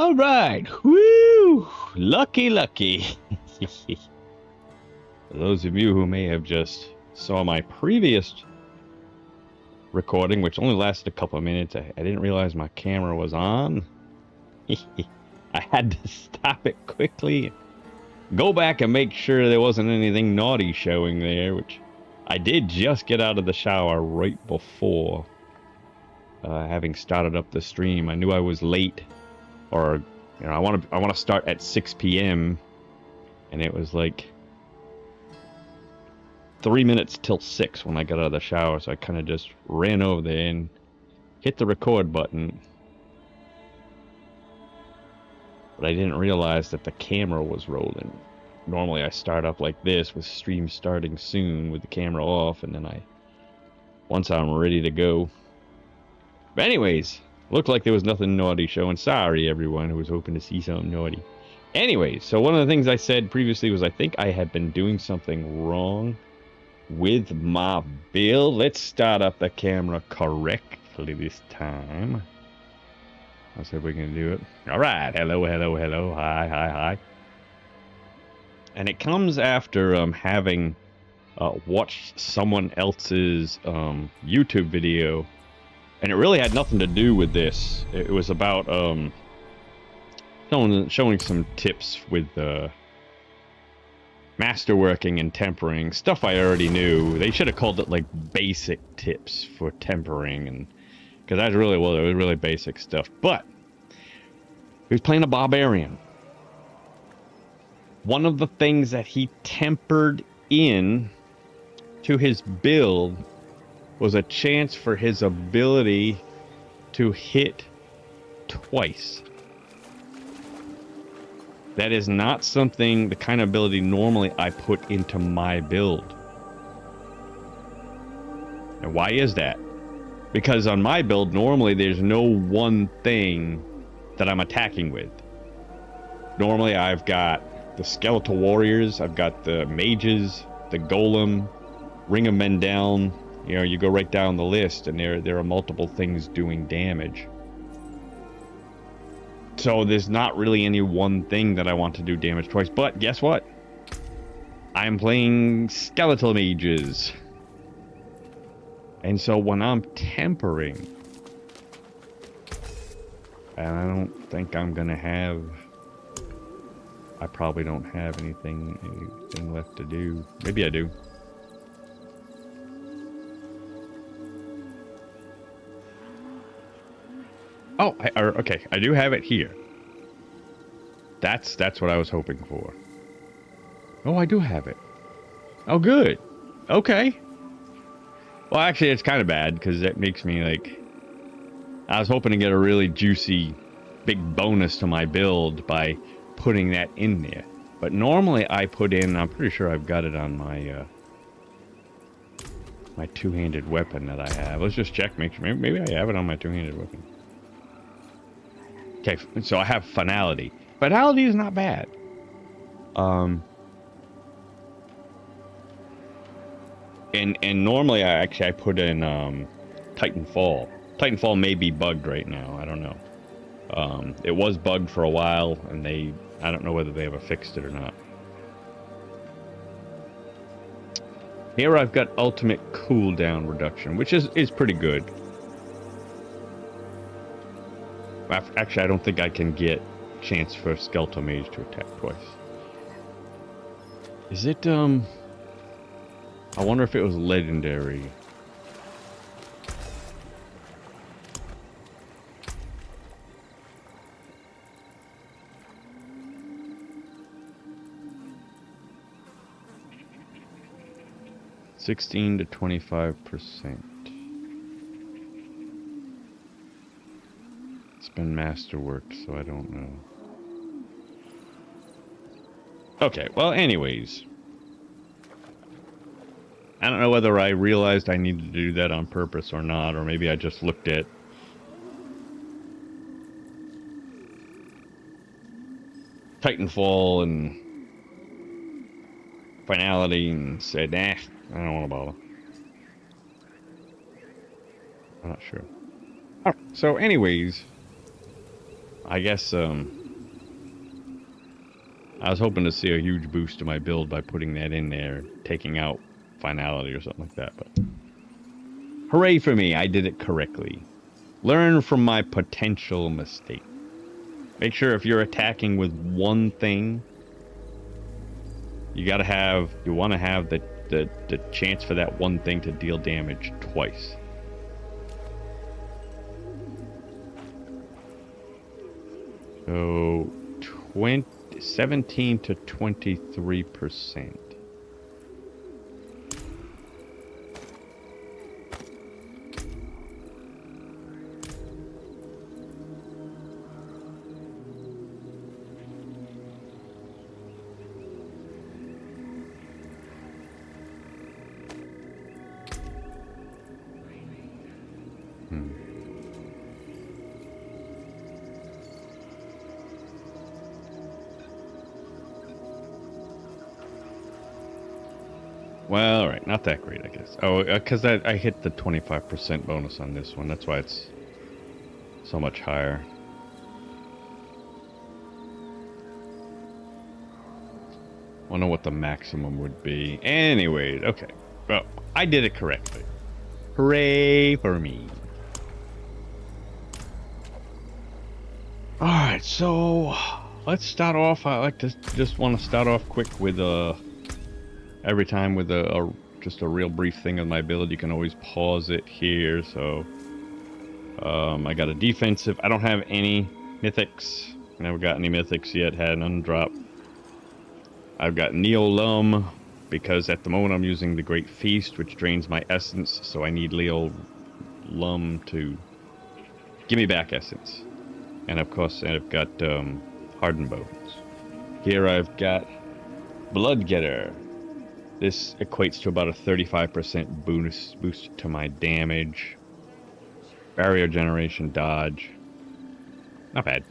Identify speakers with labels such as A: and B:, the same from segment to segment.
A: All right. Woo! Lucky, lucky. For those of you who may have just saw my previous recording, which only lasted a couple of minutes, I didn't realize my camera was on. I had to stop it quickly, go back and make sure there wasn't anything naughty showing there, which I did just get out of the shower right before having started up the stream. I knew I was late, or I want to start at 6 p.m. and it was like 3 minutes till 6 when I got out of the shower, so I kind of just ran over there and hit the record button. But I didn't realize that the camera was rolling. Normally I start up like this with stream starting soon with the camera off, and then once I'm ready to go. But anyways, looked like there was nothing naughty showing. Sorry everyone who was hoping to see something naughty. Anyways, so one of the things I said previously was I think I had been doing something wrong with my build. Let's start up the camera correctly this time. Let's see if we can do it. Alright, hello, hello, hello, hi, hi, hi. And it comes after having watched someone else's YouTube video, and it really had nothing to do with this. It was about showing some tips with masterworking and tempering, stuff I already knew. They should have called it like basic tips for tempering, and because that's really, well, it was really basic stuff. But he was playing a barbarian. One of the things that he tempered in to his build was a chance for his ability to hit twice. That is not something, the kind of ability normally I put into my build. And why is that? Because on my build, normally there's no one thing that I'm attacking with. Normally I've got the skeletal warriors, I've got the mages, the golem, ring of men down. You know, you go right down the list, and there are multiple things doing damage. So there's not really any one thing that I want to do damage twice. But guess what? I'm playing skeletal mages. And so when I'm tempering, and I don't think I'm gonna have, I probably don't have anything left to do. Maybe I do. Oh, okay. I do have it here. That's what I was hoping for. Oh, I do have it. Oh, good. Okay. Well, actually, it's kind of bad because that makes me like. I was hoping to get a really juicy, big bonus to my build by putting that in there. But normally I put in. I'm pretty sure I've got it on my my two-handed weapon that I have. Let's just check. Make sure. Maybe I have it on my two-handed weapon. Okay, so I have finality. Finality is not bad. And normally I put in Titanfall. Titanfall may be bugged right now. I don't know. It was bugged for a while, and I don't know whether they ever fixed it or not. Here I've got ultimate cooldown reduction, which is pretty good. Actually, I don't think I can get chance for Skeletal Mage to attack twice. Is it, I wonder if it was legendary. (16 to 25%). It's been masterwork, so I don't know. Okay, well, anyways. I don't know whether I realized I needed to do that on purpose or not, or maybe I just looked at Titanfall and finality and said, nah, I don't want to bother. I'm not sure. Alright, so anyways, I guess, I was hoping to see a huge boost to my build by putting that in there, taking out finality or something like that, but hooray for me, I did it correctly. Learn from my potential mistake. Make sure if you're attacking with one thing, you want to have the chance for that one thing to deal damage twice. So 17 to 23%. Well, alright, not that great, I guess. Oh, because I hit the 25% bonus on this one. That's why it's so much higher. Wonder what the maximum would be. Anyway, okay. Well, I did it correctly. Hooray for me. Alright, so let's start off. I like to just want to start off quick with every time with just a real brief thing on my build. You can always pause it here. So I got a defensive. I don't have any mythics. Never got any mythics yet. Had none drop. I've got Neo Lum because at the moment I'm using the Great Feast, which drains my essence. So I need Leo Lum to give me back essence. And of course I've got Hardened Bones. Here I've got Blood Getter. This equates to about a 35% boost to my damage. Barrier generation dodge. Not bad.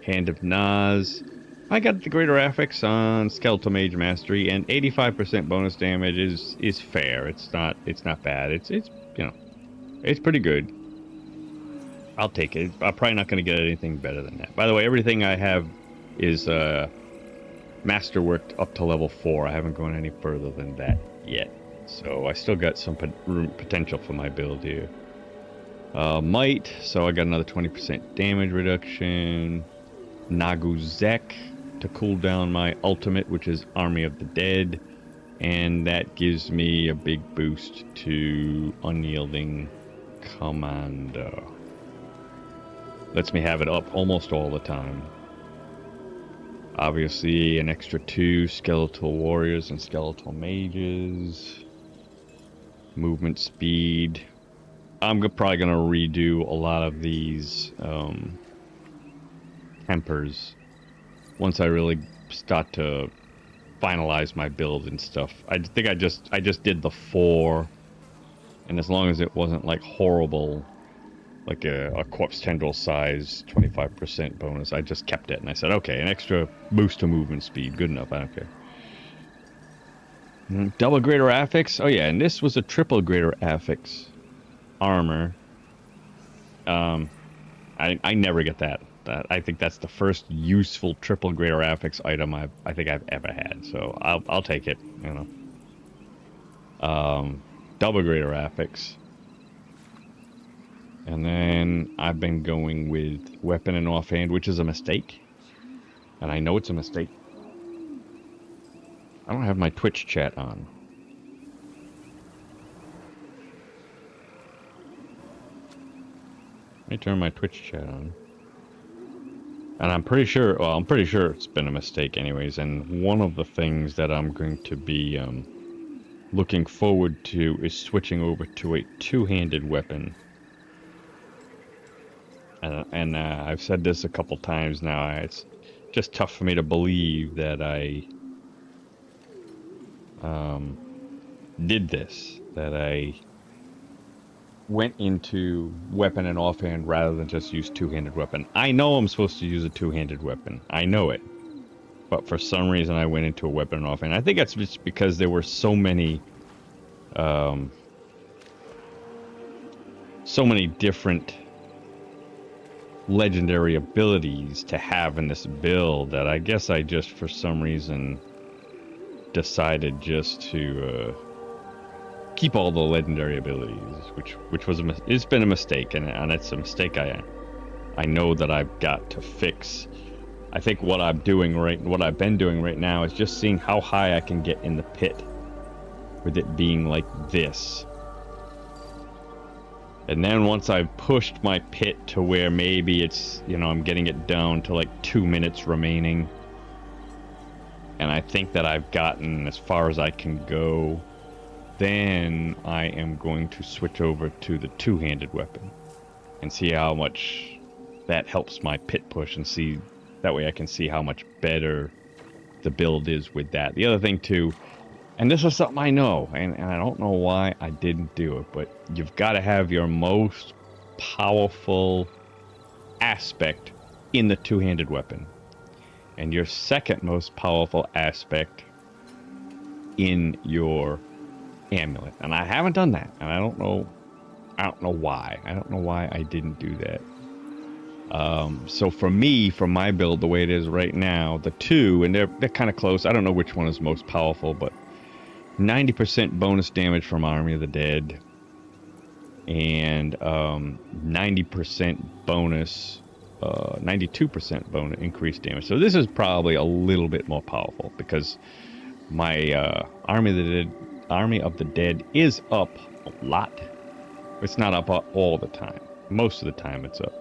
A: Hand of Naz. I got the greater affix on Skeletal Mage Mastery, and 85% bonus damage is fair. It's not bad. It's you know, it's pretty good. I'll take it. I'm probably not going to get anything better than that. By the way, everything I have is masterworked up to level 4. I haven't gone any further than that yet. So I still got some potential for my build here. Might, so I got another 20% damage reduction. Naguzek to cool down my ultimate, which is Army of the Dead. And that gives me a big boost to Unyielding Commander. Lets me have it up almost all the time. Obviously, an extra 2 skeletal warriors and skeletal mages. Movement speed. I'm probably going to redo a lot of these tempers once I really start to finalize my build and stuff. I think I just did the 4, and as long as it wasn't like horrible, like a corpse tendril size 25% bonus, I just kept it, and I said, okay, an extra boost to movement speed, good enough, I don't care. Double greater affix. Oh yeah, and this was a triple greater affix armor. I never get that. I think that's the first useful triple greater affix item I think I've ever had. So I'll take it. You know. Double greater affix. And then I've been going with weapon and offhand, which is a mistake. And I know it's a mistake. I don't have my Twitch chat on. Let me turn my Twitch chat on. And I'm pretty sure it's been a mistake anyways. And one of the things that I'm going to be looking forward to is switching over to a two-handed weapon. And I've said this a couple times now. It's just tough for me to believe that I did this. That I went into weapon and offhand rather than just use two-handed weapon. I know I'm supposed to use a two-handed weapon. I know it. But for some reason I went into a weapon and offhand. I think that's just because there were so many different legendary abilities to have in this build that I guess I just, for some reason, decided just to keep all the legendary abilities, which was it's been a mistake, and it's a mistake I know that I've got to fix. I think what I've been doing right now is just seeing how high I can get in the pit with it being like this. And then once I've pushed my pit to where maybe it's, you know, I'm getting it down to like 2 minutes remaining, and I think that I've gotten as far as I can go, then I am going to switch over to the two-handed weapon and see how much that helps my pit push, and see, that way I can see how much better the build is with that. The other thing too, and this is something I know, and I don't know why I didn't do it, but you've got to have your most powerful aspect in the two-handed weapon, and your second most powerful aspect in your amulet. And I haven't done that, and I don't know why. I don't know why I didn't do that. So for me, for my build, the way it is right now, the two, and they're kind of close. I don't know which one is most powerful, but 90% bonus damage from Army of the Dead, and 90% bonus, 92% bonus increased damage. So this is probably a little bit more powerful because my Army of the Dead is up a lot. It's not up all the time. Most of the time it's up.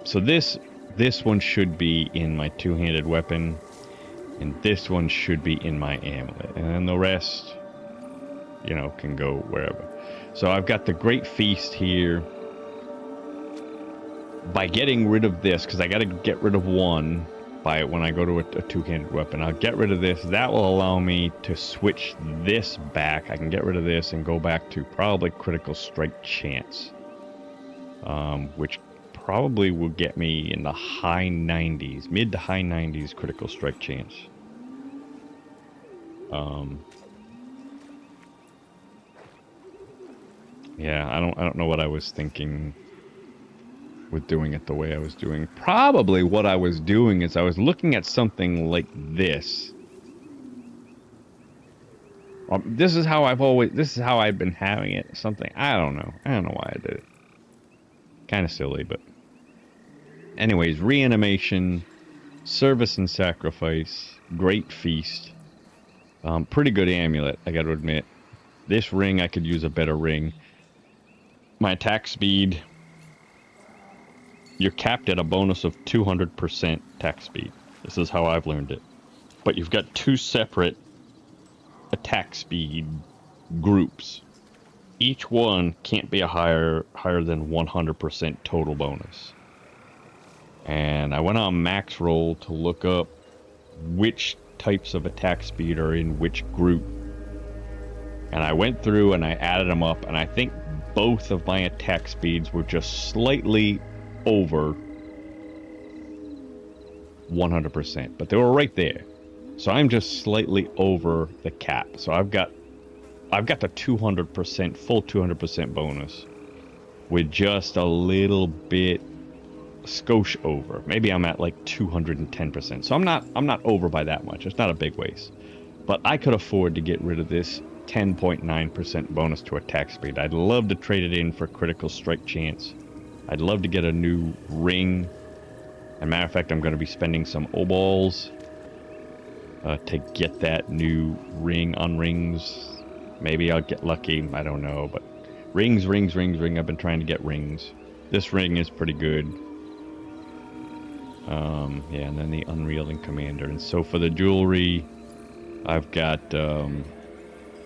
A: So this one should be in my two-handed weapon, and this one should be in my amulet, and then the rest, you know, can go wherever. So I've got the Great Feast here. By getting rid of this, because I got to get rid of one when I go to a two-handed weapon, I'll get rid of this. That will allow me to switch this back. I can get rid of this and go back to probably critical strike chance, which probably will get me in the high 90s, mid to high 90s critical strike chance. Yeah, I don't know what I was thinking with doing it the way I was doing. Probably what I was doing is I was looking at something like this. This is how I've been having it. Something, I don't know why I did it. Kind of silly, but anyways, reanimation, service and sacrifice, Great Feast, pretty good amulet, I gotta admit. This ring, I could use a better ring. My attack speed, you're capped at a bonus of 200% attack speed. This is how I've learned it. But you've got two separate attack speed groups. Each one can't be a higher than 100% total bonus. And I went on max roll to look up which types of attack speed are in which group. And I went through and I added them up, and I think both of my attack speeds were just slightly over 100%, but they were right there. So I'm just slightly over the cap. So I've got the 200%, full 200% bonus with just a little bit skosh over. Maybe I'm at like 210%. So I'm not over by that much. It's not a big waste. But I could afford to get rid of this 10.9% bonus to attack speed. I'd love to trade it in for critical strike chance. I'd love to get a new ring. As a matter of fact, I'm going to be spending some O-balls to get that new ring on rings. Maybe I'll get lucky. I don't know. But rings. I've been trying to get rings. This ring is pretty good. Yeah, and then the Unreeling Commander. And so for the jewelry, I've got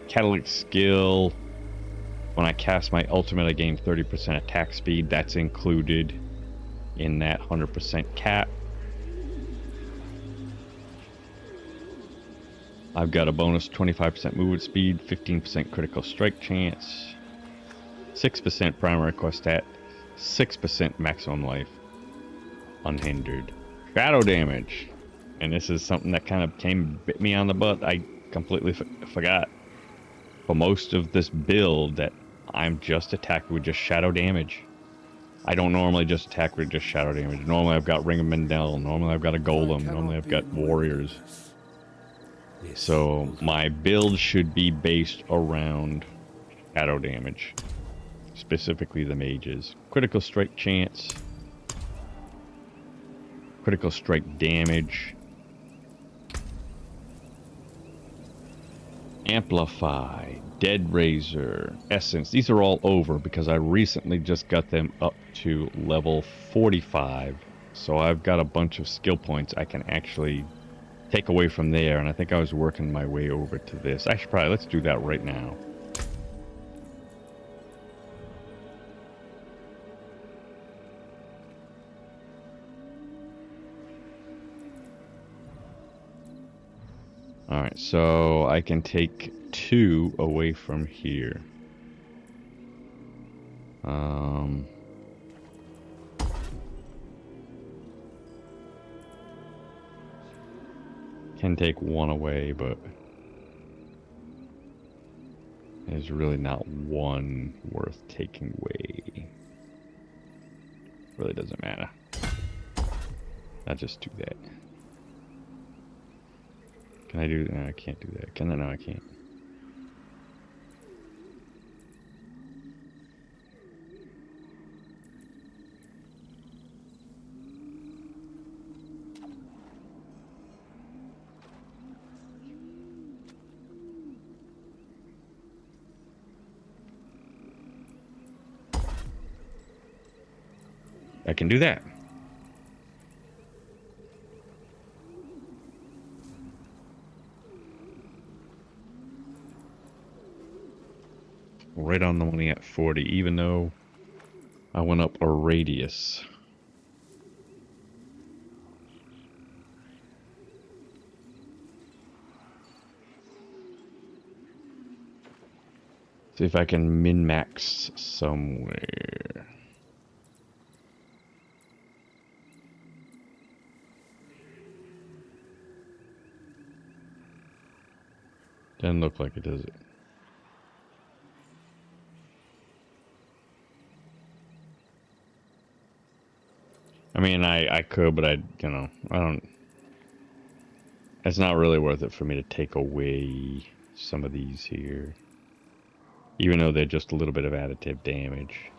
A: Catalytic Skill. When I cast my ultimate, I gain 30% attack speed. That's included in that 100% cap. I've got a bonus 25% movement speed, 15% critical strike chance, 6% primary quest stat, 6% maximum life, unhindered. Shadow damage. And this is something that kind of bit me on the butt. I completely forgot. For most of this build that I'm just attacking with just shadow damage. I don't normally just attack with just shadow damage. Normally I've got Ring of Mendel. Normally I've got a Golem. Normally I've got Warriors. So my build should be based around shadow damage. Specifically the mages. Critical strike chance. Critical strike damage. Amplify. Dead Razor. Essence. These are all over because I recently just got them up to level 45. So I've got a bunch of skill points I can actually take away from there. And I think I was working my way over to this. I should probably, let's do that right now. Alright, so I can take 2 away from here. Can take 1 away, but there's really not 1 worth taking away. Really doesn't matter. I'll just do that. Can I do? No, I can't do that. Can I? No, I can't. I can do that. Right on the money at 40, even though I went up a radius. See if I can min-max somewhere. Doesn't look like it, does it? I mean, I could, but I don't. It's not really worth it for me to take away some of these here. Even though they're just a little bit of additive damage.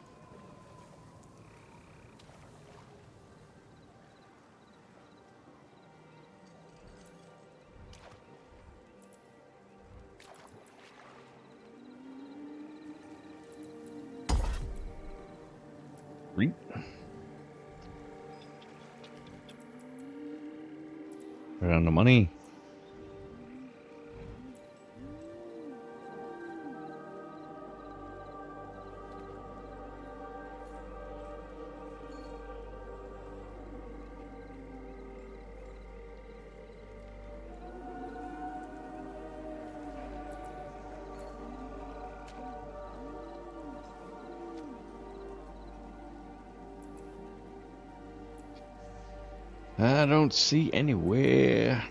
A: Right on the money. I don't see anywhere.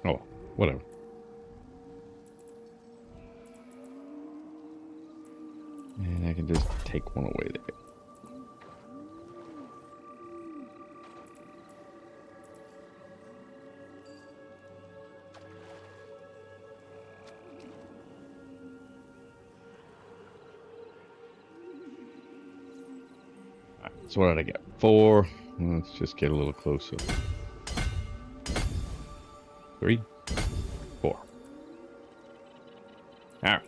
A: Oh, whatever. And I can just take 1 away there. So what did I get? 4. Let's just get a little closer. 3, 4. Alright.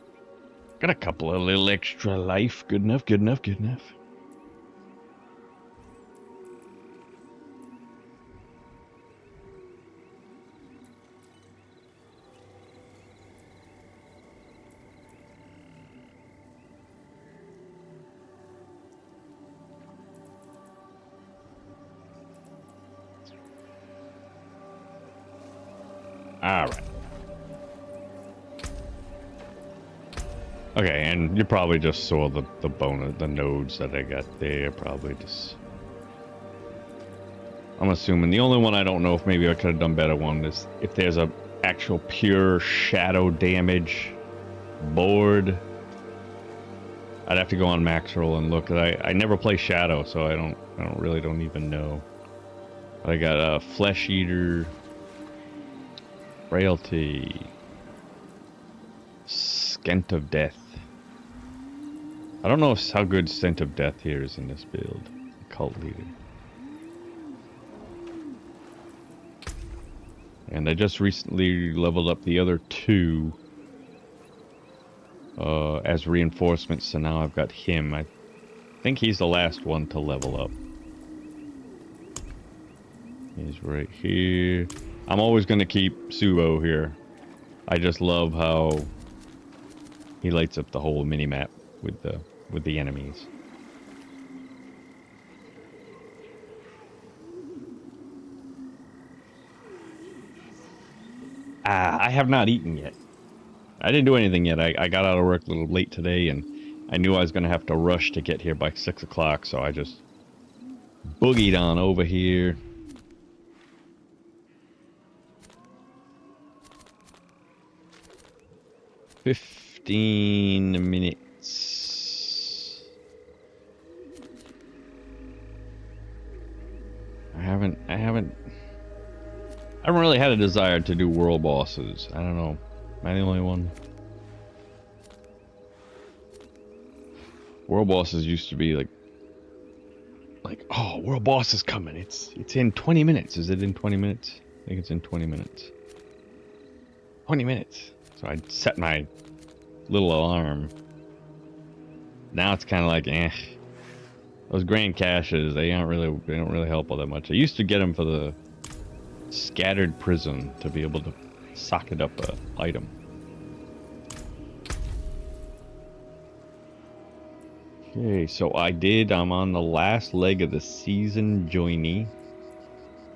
A: Got a couple of little extra life. Good enough, good enough, good enough. Alright. Okay, and you probably just saw the bonus, the nodes that I got there. Probably just... I'm assuming the only one I don't know if maybe I could have done better one is if there's a actual pure shadow damage board, I'd have to go on max roll and look. I never play shadow, so I don't even know. I got a flesh eater, frailty, scent of death. I don't know how good scent of death here is in this build. Cult leader. And I just recently leveled up the other two as reinforcements, so now I've got him. I think he's the last one to level up. He's right here. I'm always going to keep Subo here. I just love how he lights up the whole mini-map with the enemies. I have not eaten yet. I didn't do anything yet. I got out of work a little late today, and I knew I was going to have to rush to get here by 6 o'clock, so I just boogied on over here. "15 minutes. I haven't really had a desire to do world bosses. I don't know. Am I the only one? World bosses used to be like, oh, world boss is coming. It's in 20 minutes. Is it in 20 minutes? I think it's in 20 minutes. 20 minutes. So I'd set my little alarm. Now it's kind of like, eh. Those grand caches, they don't really help all that much. I used to get them for the scattered prism to be able to socket up a item. Okay, so I'm on the last leg of the season journey.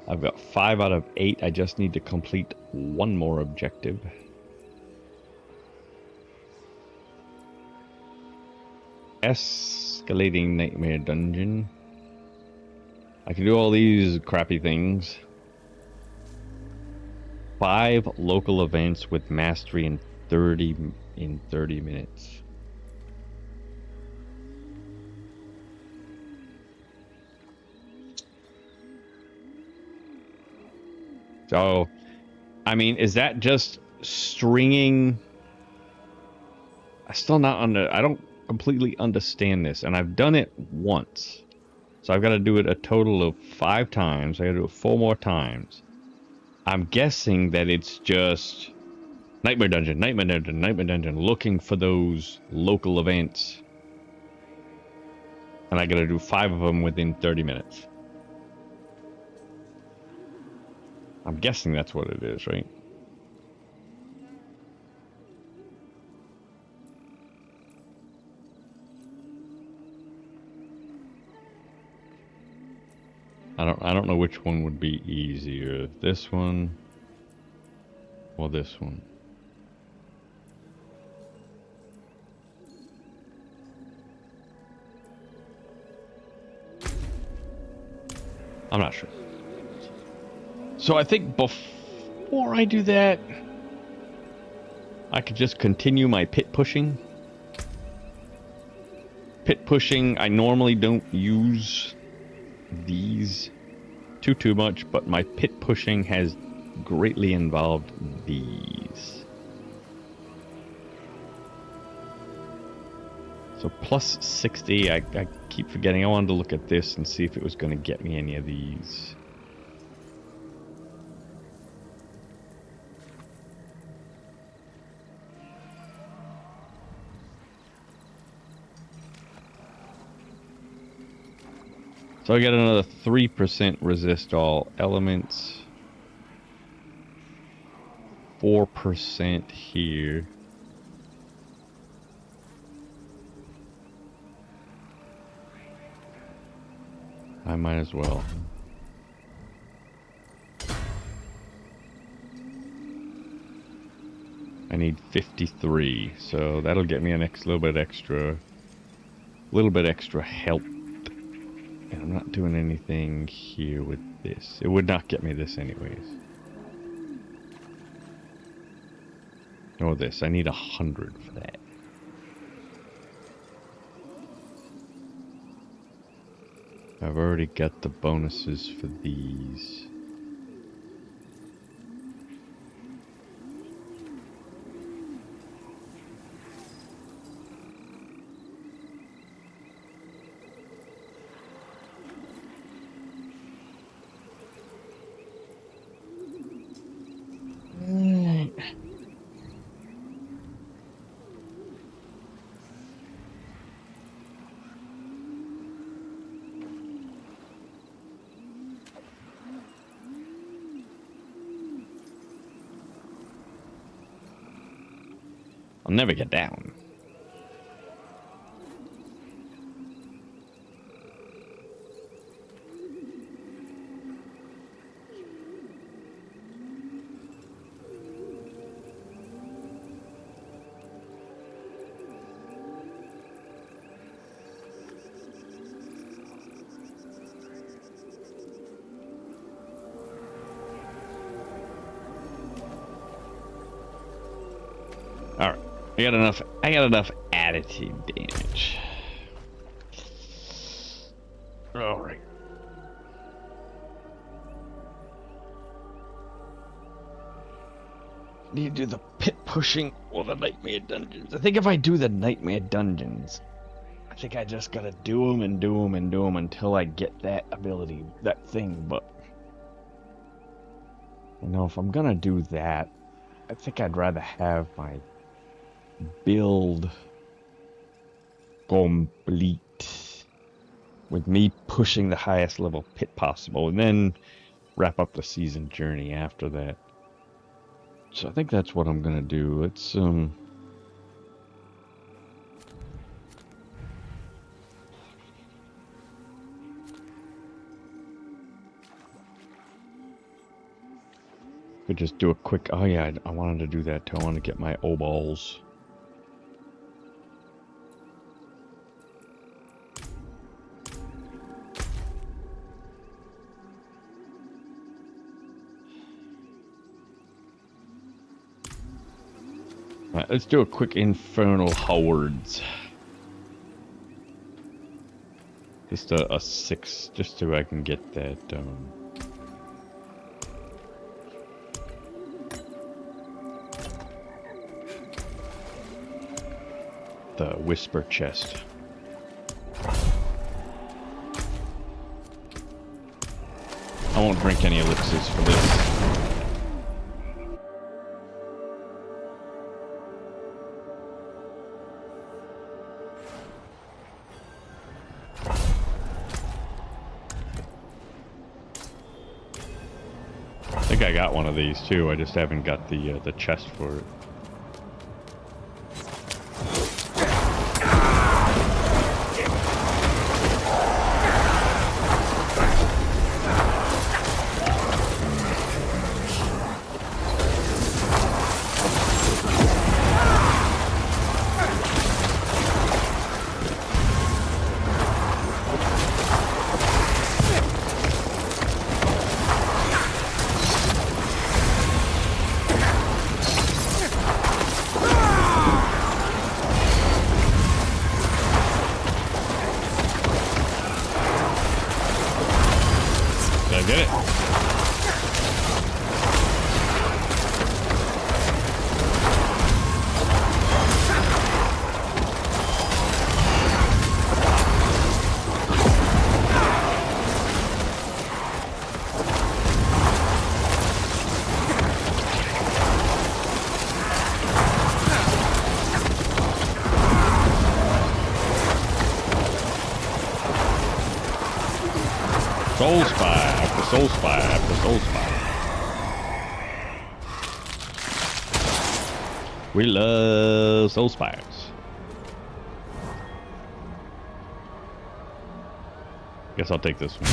A: I've got 5 out of 8. I just need to complete one more objective. Escalating nightmare dungeon. I can do all these crappy things. 5 local events with mastery in 30 minutes. So, I mean, is that just stringing? I don't completely understand this, and I've done it once. So I've got to do it a total of 5 times. I got to do it 4 more times. I'm guessing that it's just nightmare dungeon, looking for those local events. And I got to do 5 of them within 30 minutes. I'm guessing that's what it is, right? I don't know which one would be easier. This one or this one. I'm not sure. So I think before I do that, I could just continue my pit pushing. Pit pushing, I normally don't use these too much, but my pit pushing has greatly involved these. So plus 60, I keep forgetting. I wanted to look at this and see if it was going to get me any of these. So I get another 3% resist all elements. 4% here. I might as well. I need 53, so that'll get me a little bit extra help. And I'm not doing anything here with this. It would not get me this anyways. Oh, this. I need 100 for that. I've already got the bonuses for these. I'll never get down. All right. I got enough attitude damage. All right. Need to do the pit pushing or the nightmare dungeons. I think if I do the nightmare dungeons, I think I just gotta do them and do them and do them until I get that ability, that thing. But you know, if I'm gonna do that, I think I'd rather have my build complete with me pushing the highest level pit possible, and then wrap up the season journey after that. So I think that's what I'm gonna do. Let's could just do a quick. Oh yeah, I wanted to do that too. I want to get my O-balls. Alright, let's do a quick infernal hordes. Just a 6, just so I can get that the whisper chest. I won't drink any elixirs for this. I think I got one of these too. I just haven't got the chest for it. Soul Spire after Soul Spire after Soul Spire. We love Soul Spires. Guess I'll take this one.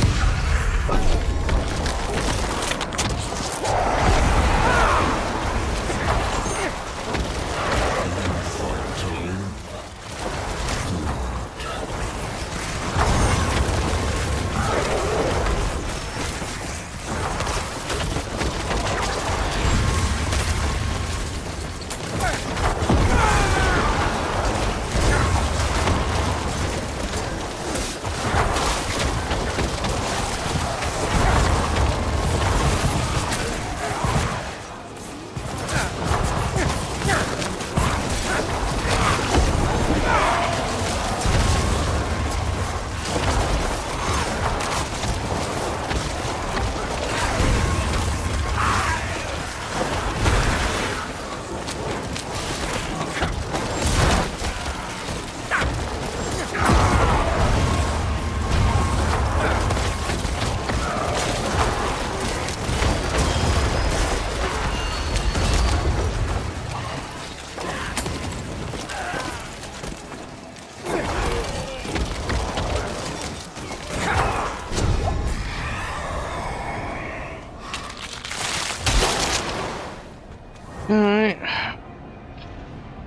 A: Alright.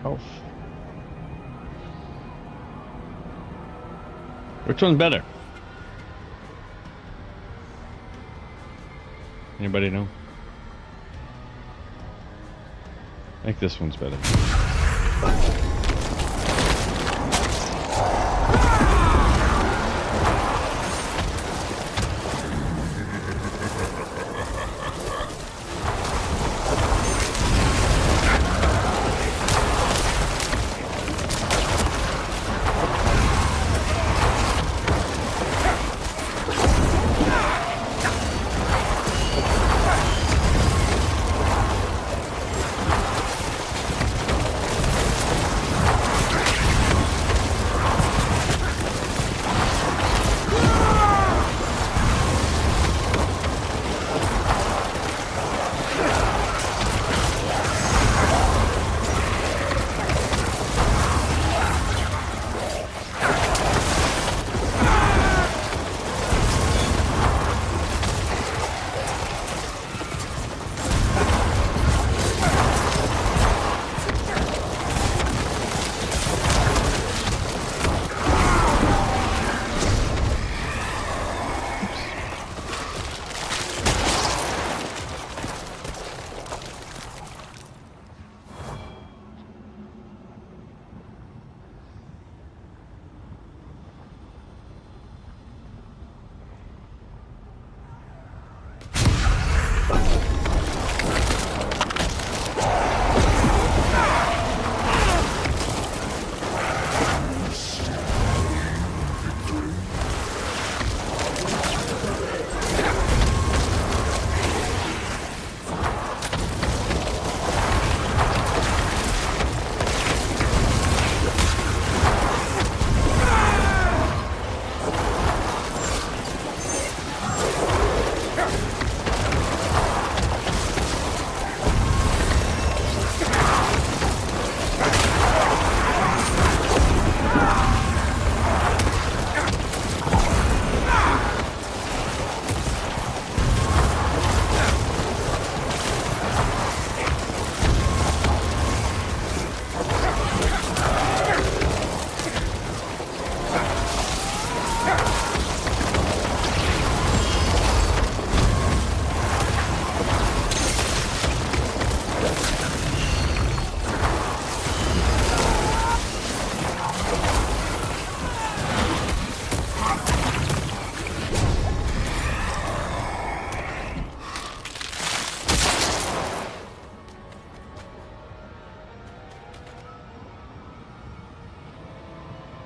A: Oh. Which one's better? Anybody know? I think this one's better.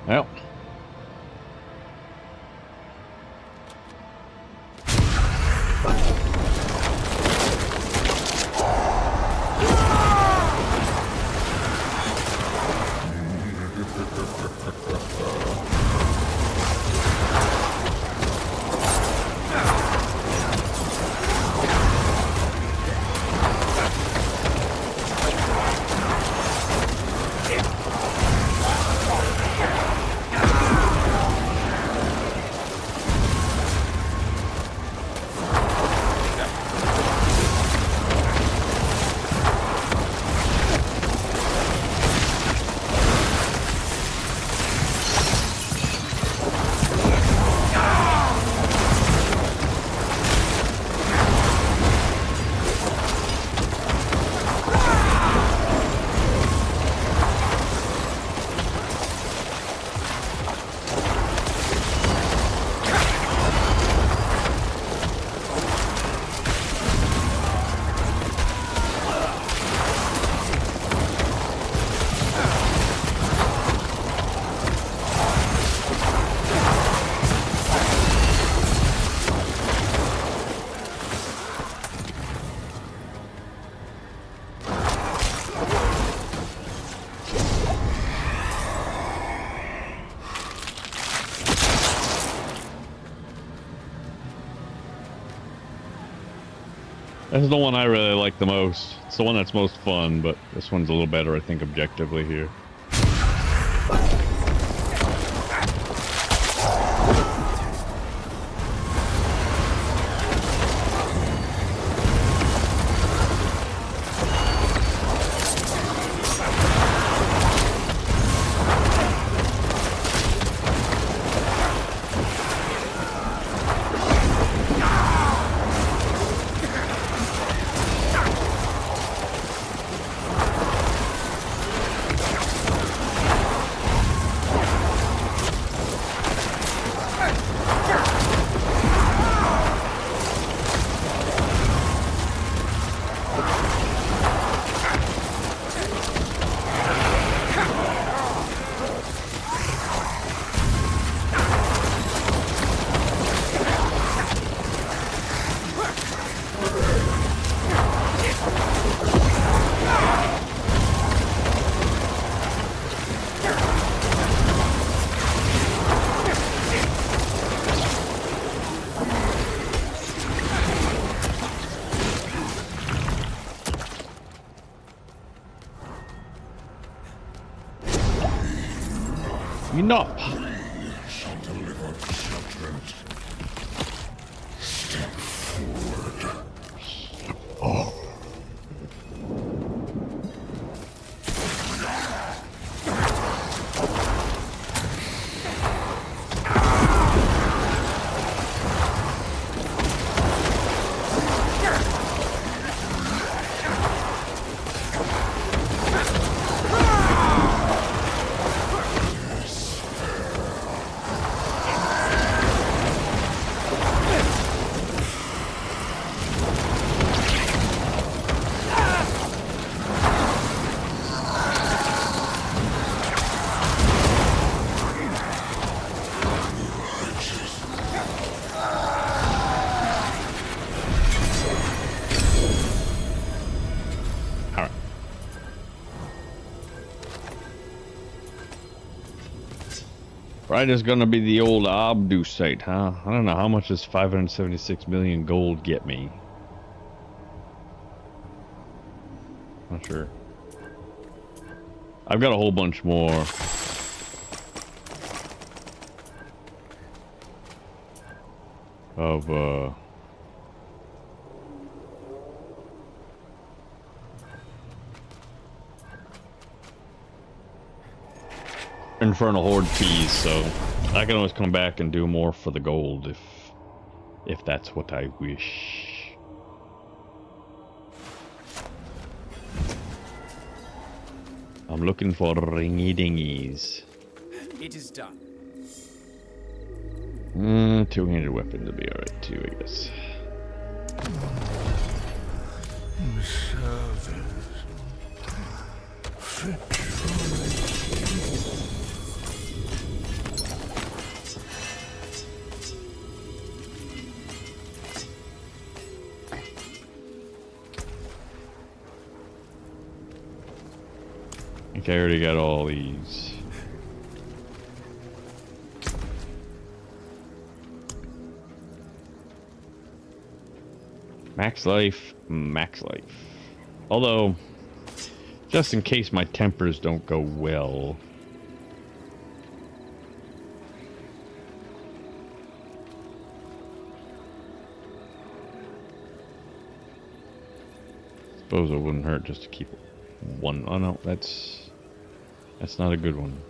A: Well. This is the one I really like the most. It's the one that's most fun, but this one's a little better, I think, objectively here. Enough!
B: Shall deliver judgment. Step forward.
A: Oh. Right, is gonna be the old Abdu site, huh? I don't know how much does 576 million gold get me. Not sure. I've got a whole bunch more. Of Infernal Horde fees, so I can always come back and do more for the gold if that's what I wish. I'm looking for ringy dingies.
C: It is done.
A: Two-handed weapons will be alright too, I guess. Okay, I already got all these. Max life, max life. Although, just in case my tempers don't go well. Suppose it wouldn't hurt just to keep one. Oh no, that's not a good one.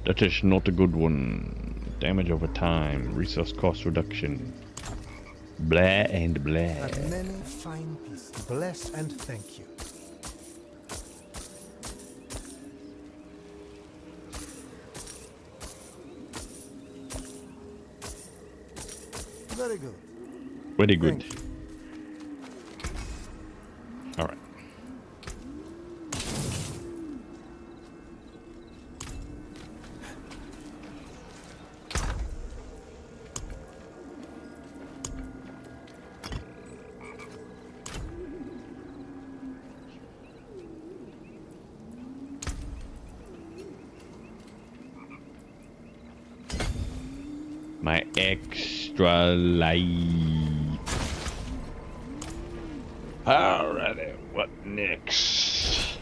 A: That is not a good one. Damage over time, resource cost reduction. Blah and blah.
D: And many fine pieces. Bless and thank you. Very good.
A: Very good. All right. My extra life. Alrighty, what next?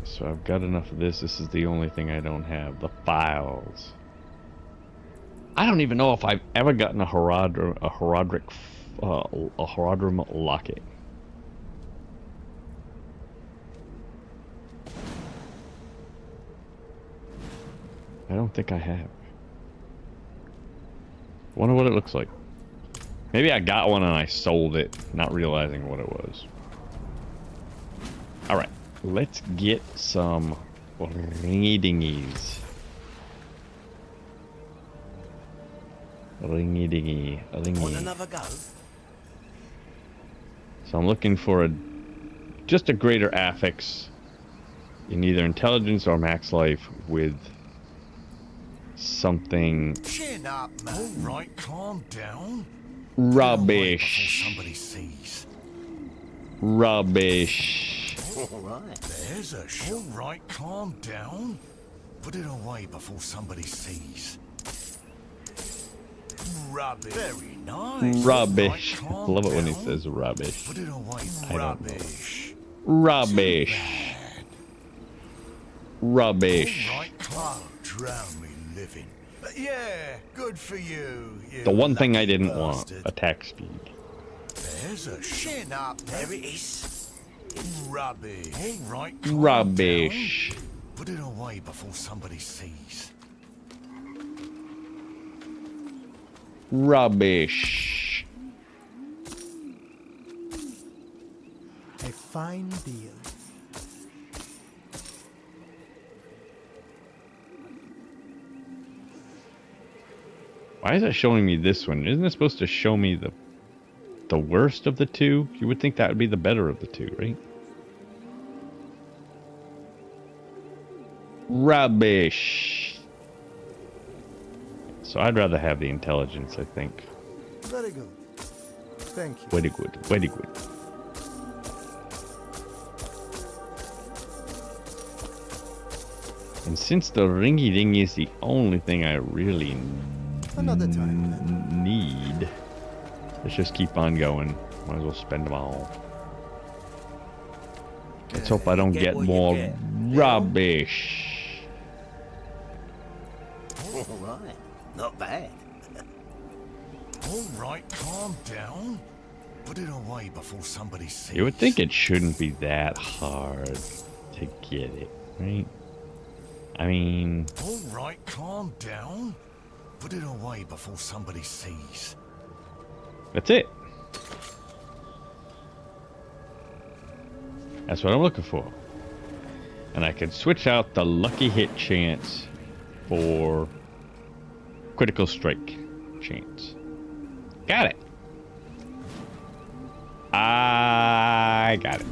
A: So I've got enough of this. This is the only thing I don't have. The files. I don't even know if I've ever gotten a Horadrim locket. I don't think I have. Wonder what it looks like. Maybe I got one and I sold it, not realizing what it was. Alright. Let's get some ringy dingies. Ringy dingy,
C: Want
A: ringy.
C: another go?
A: So I'm looking for just a greater affix in either intelligence or max life with something
E: Chin up, man. All right, calm down.
A: rubbish.
E: Somebody sees.
A: Rubbish.
C: All right.
E: There's a shot. All right, calm down. Put it away before somebody sees. Rubbish. Very nice.
A: Rubbish.
E: All right,
A: I
E: calm
A: love it when he
E: down.
A: says rubbish.
E: Put it away.
A: I don't know.
E: Rubbish.
A: Rubbish. Rubbish.
E: All right, calm. Drown me living. Yeah, good for you. You
A: The one thing I
E: lucky
A: didn't
E: bastard.
A: want, attack speed.
E: There's a chin up.
C: There it is.
E: Rubbish. All right, calm
A: Rubbish.
E: down. Put it away before somebody sees.
A: Rubbish.
D: A fine deal.
A: Why is it showing me this one? Isn't it supposed to show me the worst of the two? You would think that would be the better of the two, right? Rubbish. So I'd rather have the intelligence, I think.
D: Very good. Thank you.
A: Very good, very good. And since the ringy ding is the only thing I really
D: Another time, then.
A: need, let's just keep on going. Might as well spend them all. Let's hope I don't
C: Get
A: get
C: what you
A: more
C: get.
A: rubbish.
C: All right. Not bad.
E: All right, calm down. Put it away before somebody sees.
A: You would think it shouldn't be that hard to get it, right? I mean,
E: All right, calm down. Put it away before somebody sees.
A: that's it. That's what I'm looking for. And I can switch out the lucky hit chance for critical strike chance. Got it. I got it.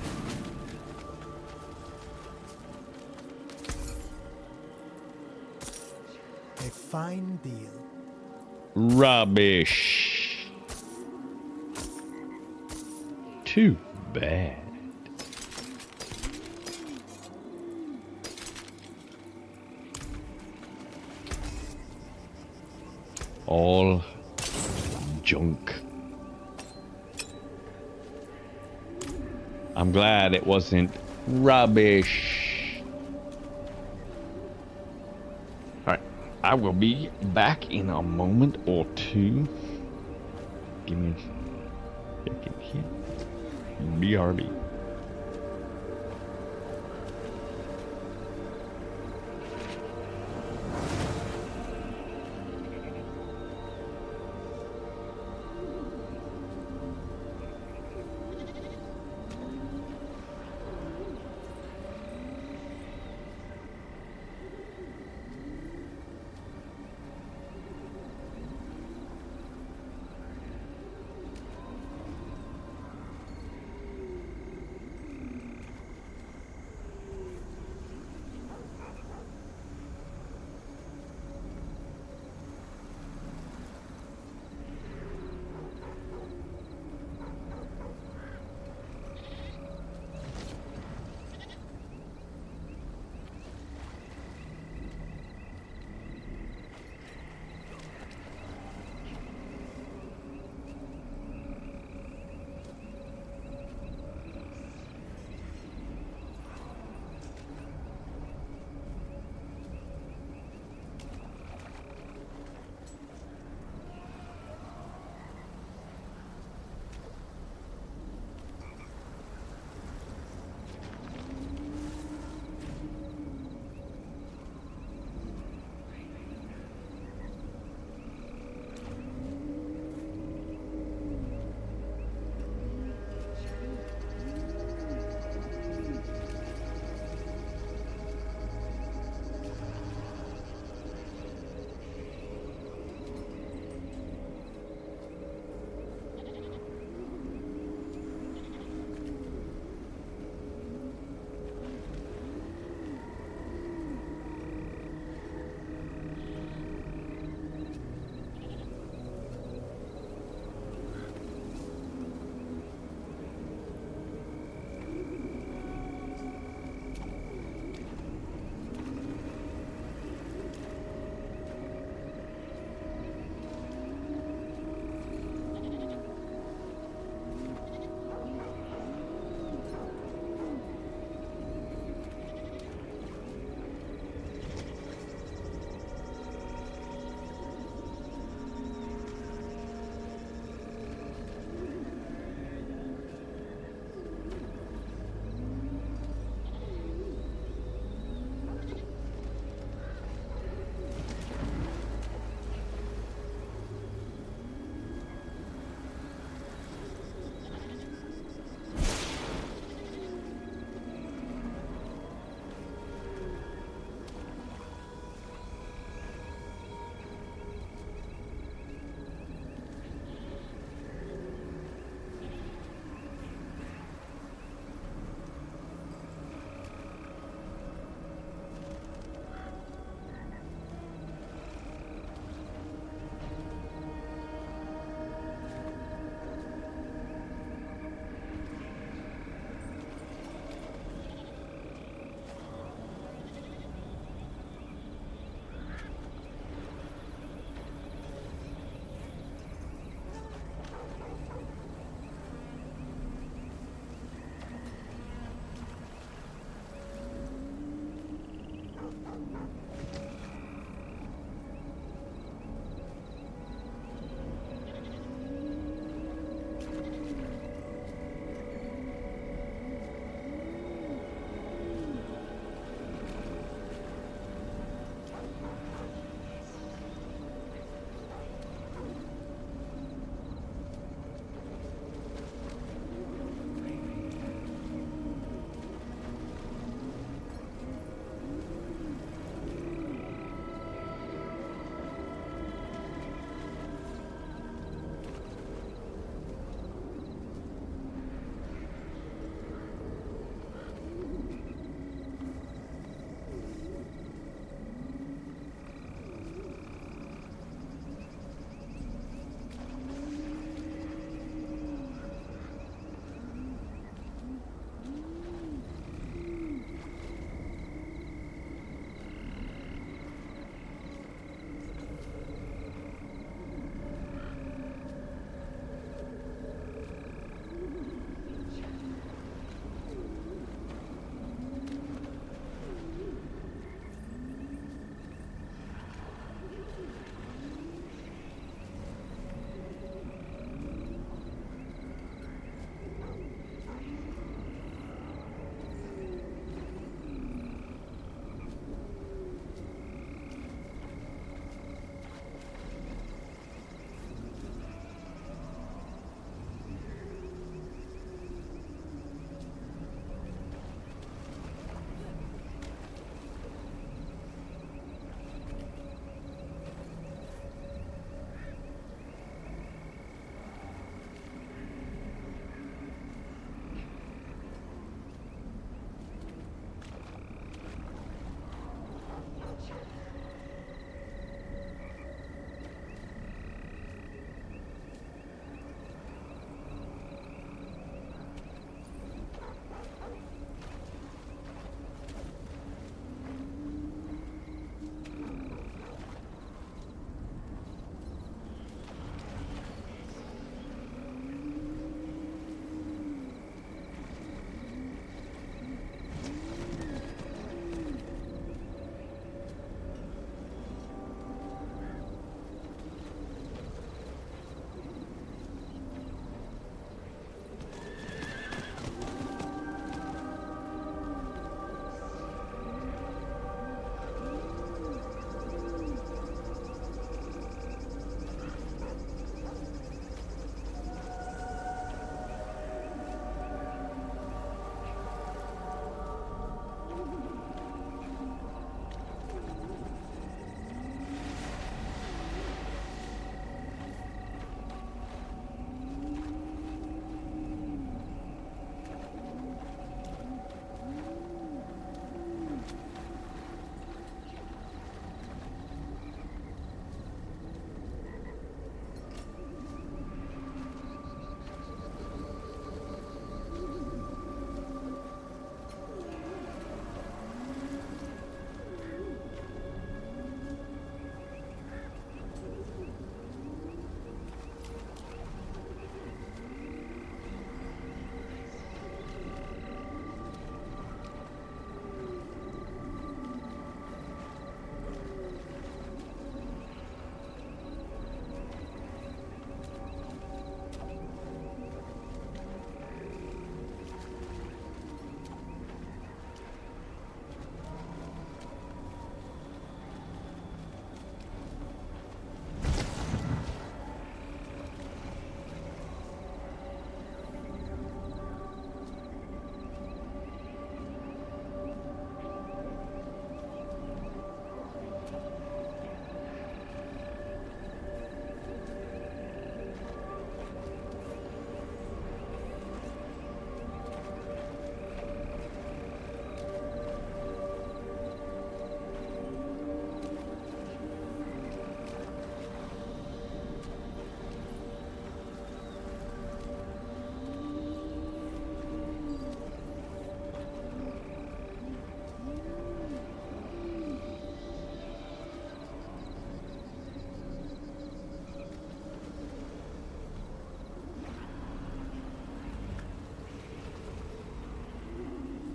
D: A fine deal.
A: Rubbish. Too bad. All junk. I'm glad it wasn't rubbish. Alright, I will be back in a moment or two. Give me a second here. BRB.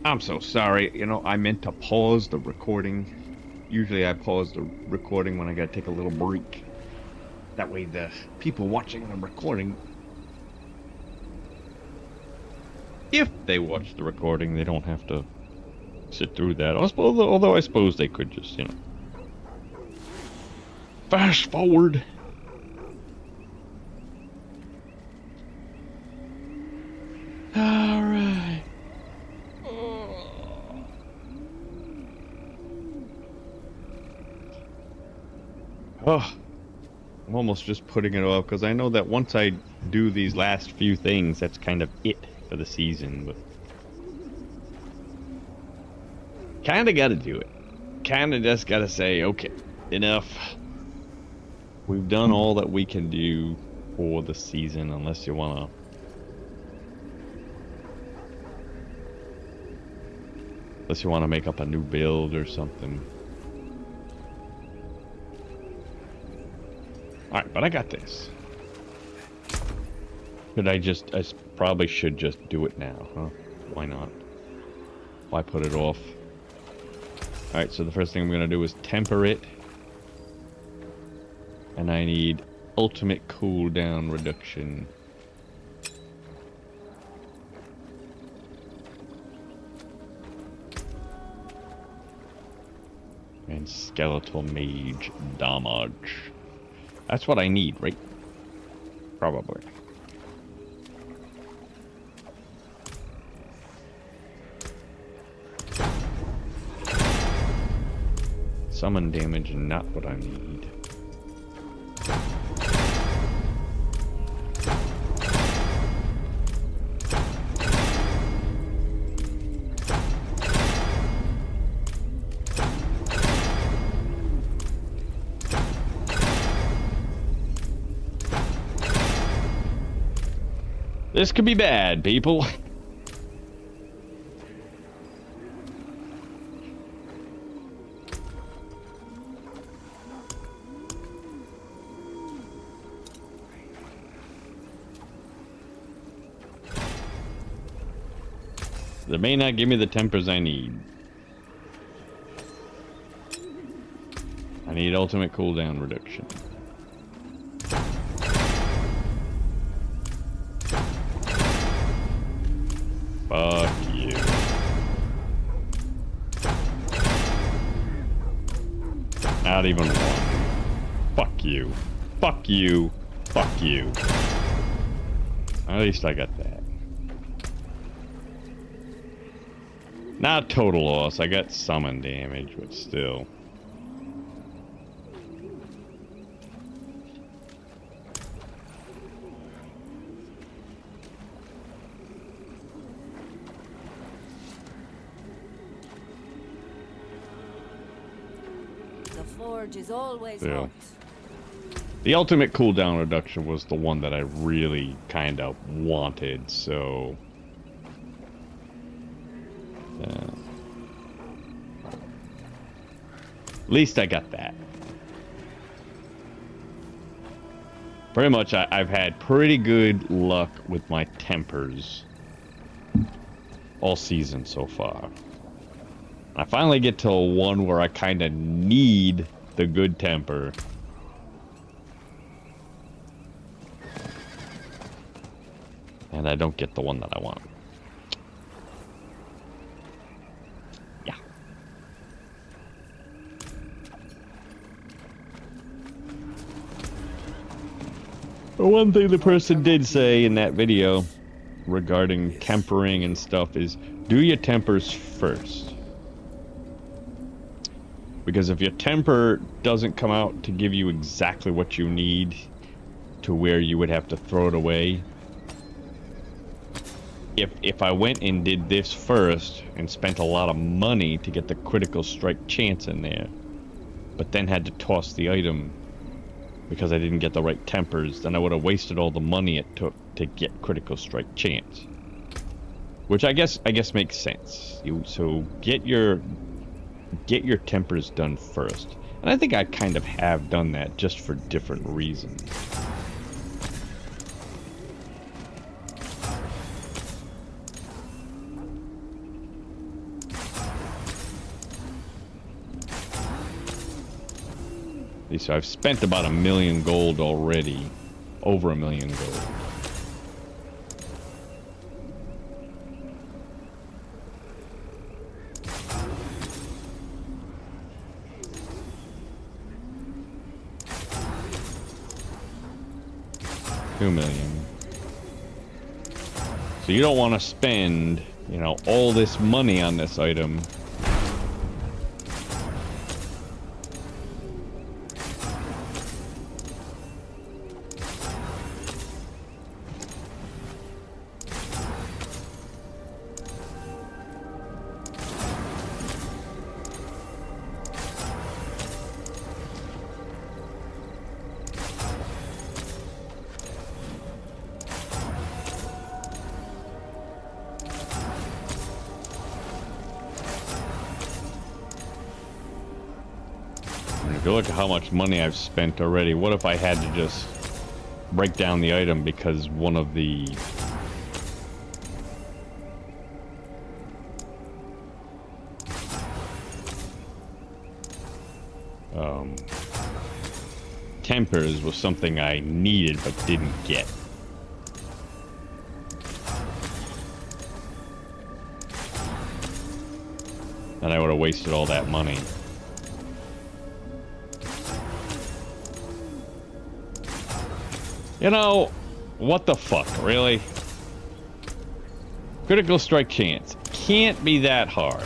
A: I'm so sorry. You know, I meant to pause the recording. Usually I pause the recording when I gotta take a little break. That way the people watching the recording, if they watch the recording, they don't have to sit through that. Although I suppose they could just, you know, fast forward. All right. Oh, I'm almost just putting it off because I know that once I do these last few things, that's kind of it for the season. But kind of got to do it. Kind of just got to say, okay, enough. We've done all that we can do for the season, unless you want to make up a new build or something. Alright, but I got this. I probably should just do it now, huh? Why not? Why put it off? Alright, so the first thing I'm gonna do is temper it. And I need ultimate cooldown reduction. And skeletal mage damage. That's what I need, right? Probably. Summon damage, not what I need. This could be bad, people. They may not give me the tempers I need. I need ultimate cooldown reduction. Fuck you. Not even one. Fuck you. Fuck you. Fuck you. At least I got that. Not total loss. I got summon damage, but still.
F: The forge is always
A: Yeah.
F: hot.
A: The ultimate cooldown reduction was the one that I really kind of wanted, so... at least I got that. Pretty much, I've had pretty good luck with my tempers all season so far. I finally get to one where I kind of need the good temper. And I don't get the one that I want. Yeah. One thing the person did say in that video regarding tempering and stuff is do your tempers first. Because if your temper doesn't come out to give you exactly what you need to where you would have to throw it away, if I went and did this first and spent a lot of money to get the critical strike chance in there, but then had to toss the item because I didn't get the right tempers, then I would have wasted all the money it took to get critical strike chance. Which I guess makes sense. So get your tempers done first. And I think I kind of have done that just for different reasons. See, so I've spent about 1,000,000 gold already. Over 1,000,000 gold. $2,000,000. So you don't want to spend, you know, all this money on this item. If you look at how much money I've spent already, what if I had to just break down the item because one of the tempers was something I needed but didn't get. And I would have wasted all that money. You know, what the fuck, really? Critical strike chance. Can't be that hard.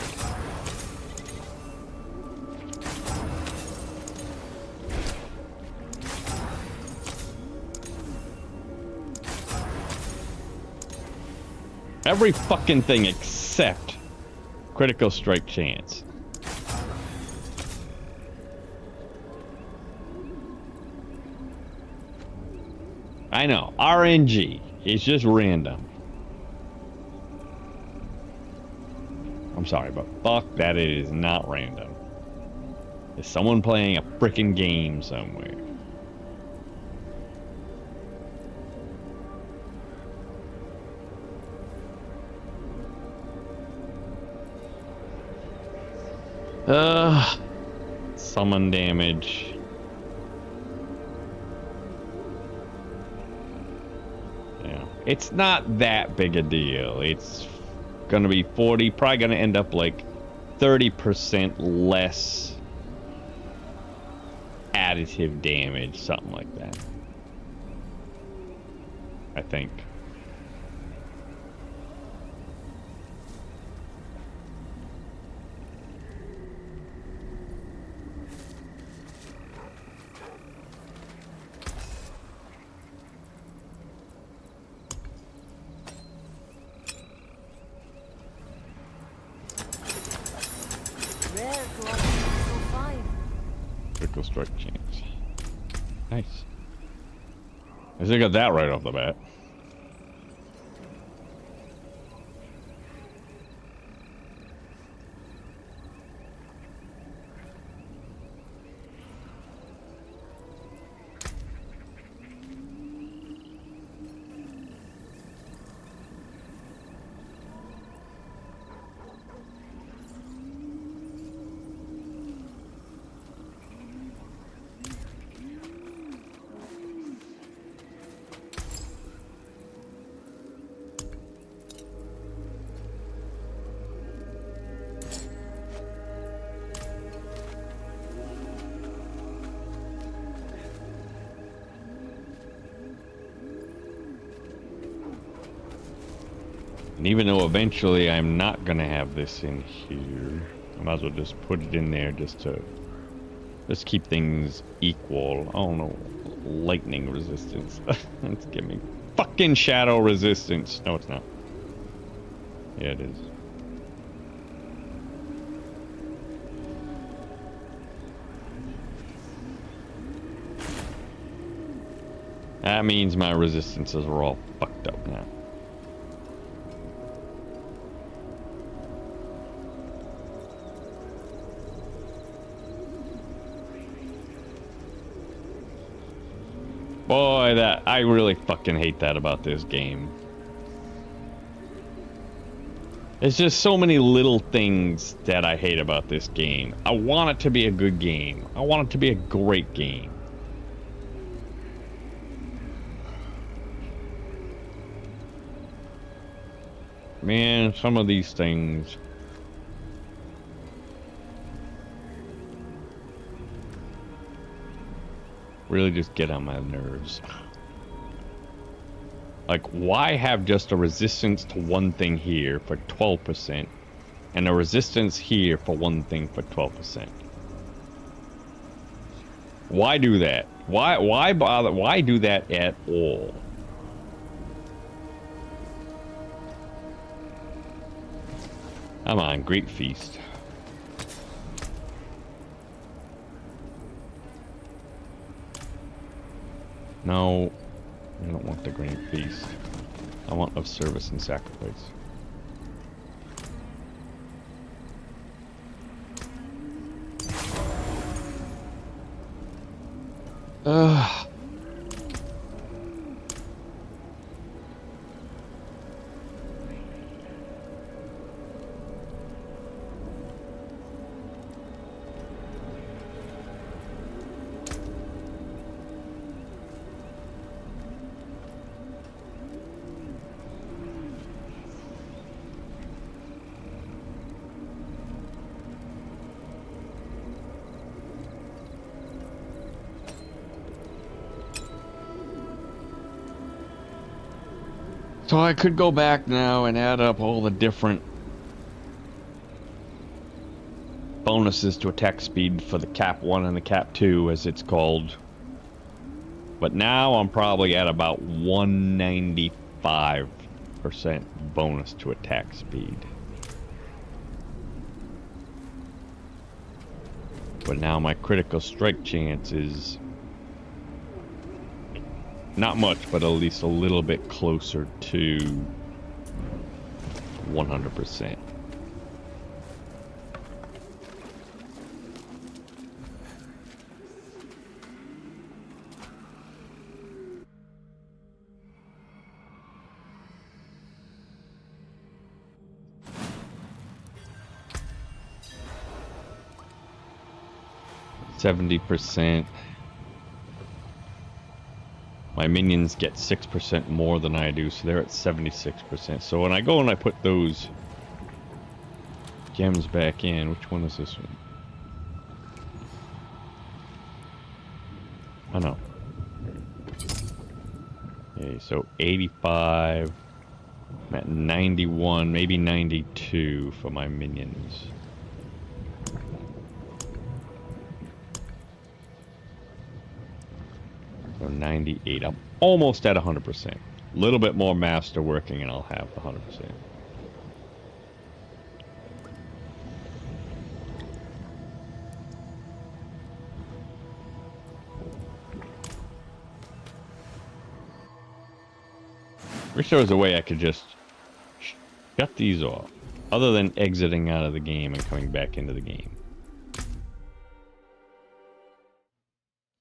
A: Every fucking thing except critical strike chance. I know, RNG. It's just random. I'm sorry, but fuck that, it is not random. There's someone playing a frickin' game somewhere. Summon damage. Yeah, it's not that big a deal. It's gonna be 40, probably gonna end up like 30% less additive damage, something like that. I think. Critical strike chance. Nice. I think I got that right off the bat. And even though eventually I'm not gonna have this in here, I might as well just put it in there just to keep things equal. I don't know, lightning resistance. Let's give me fucking shadow resistance. No, it's not. Yeah, it is. That means my resistances are all fucked up now. Boy, I really fucking hate that about this game. There's just so many little things that I hate about this game. I want it to be a good game. I want it to be a great game. Man, some of these things... really just get on my nerves. Like, why have just a resistance to one thing here for 12% and a resistance here for one thing for 12%? Why do that? Why bother? Why do that at all? Come on, Great Feast. No, I don't want the Great Feast. I want of service and sacrifice. Ugh. So I could go back now and add up all the different bonuses to attack speed for the Cap 1 and the Cap 2, as it's called. But now I'm probably at about 195% bonus to attack speed. But now my critical strike chance is not much, but at least a little bit closer to 100%. %. My minions get 6% more than I do, so they're at 76%. So when I go and I put those gems back in, which one is this one? I know. Okay, so 85. I'm at 91, maybe 92 for my minions. So 98. I'm almost at 100%. A little bit more master working and I'll have the 100%. Wish there was a way I could just shut these off, other than exiting out of the game and coming back into the game.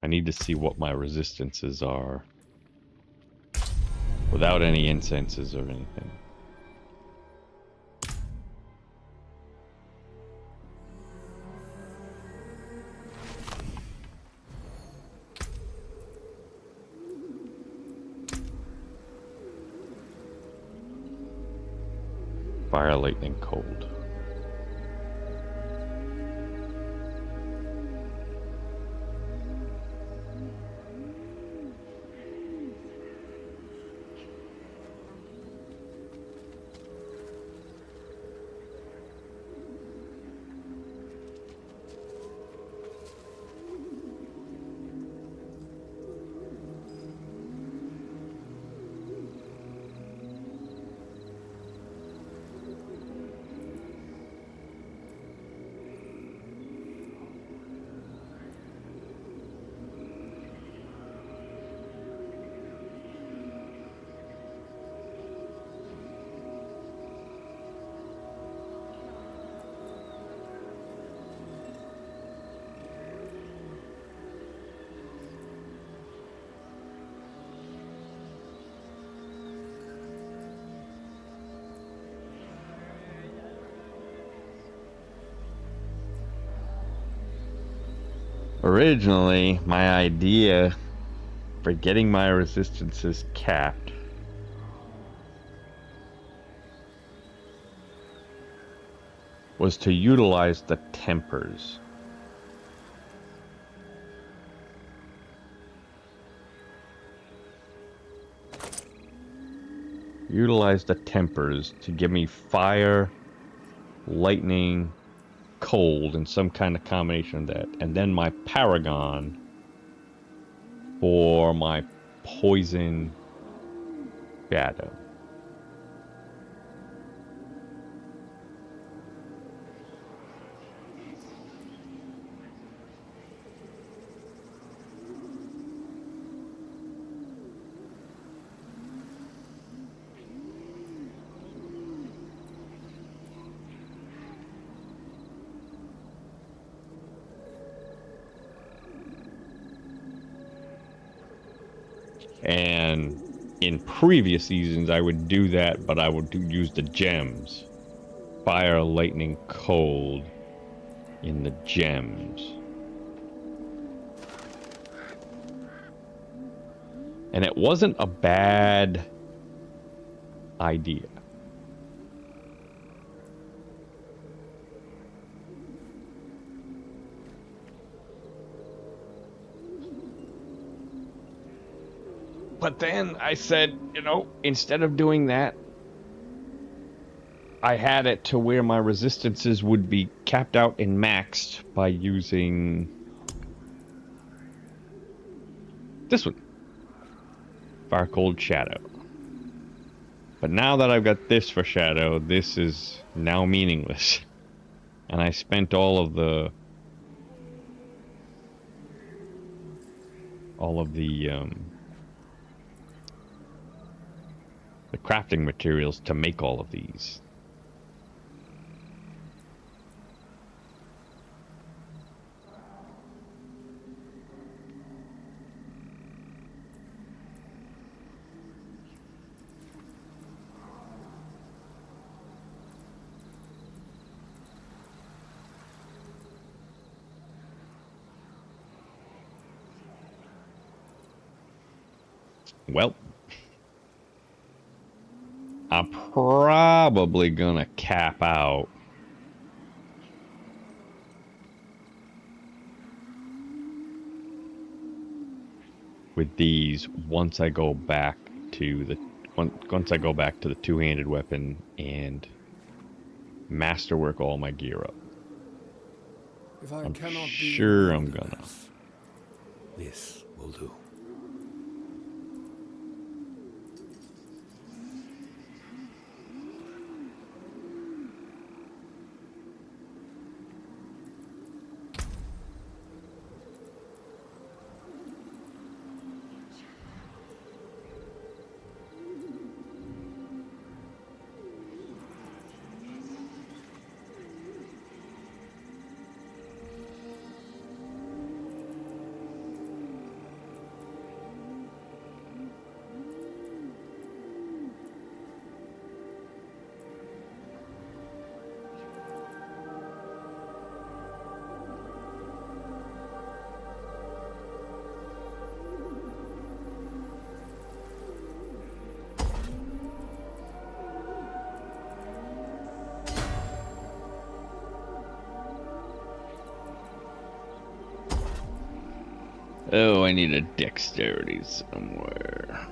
A: I need to see what my resistances are without any incenses or anything. Fire, lightning, cold. Originally, my idea for getting my resistances capped was to utilize the tempers. Utilize the tempers to give me fire, lightning, cold, and some kind of combination of that. And then my paragon for my poison shadow. And in previous seasons, I would do that, but I would use the gems. Fire, lightning, cold in the gems. And it wasn't a bad idea. But then I said, you know, instead of doing that, I had it to where my resistances would be capped out and maxed by using this one, Fire Cold Shadow. But now that I've got this for Shadow, this is now meaningless. And I spent all of the crafting materials to make all of these. Well, I'm probably gonna cap out with these once I go back to the two-handed weapon and masterwork all my gear up.
G: If I
A: I'm
G: cannot
A: sure
G: be
A: I'm gonna.
G: This will do.
A: Oh, I need a dexterity somewhere.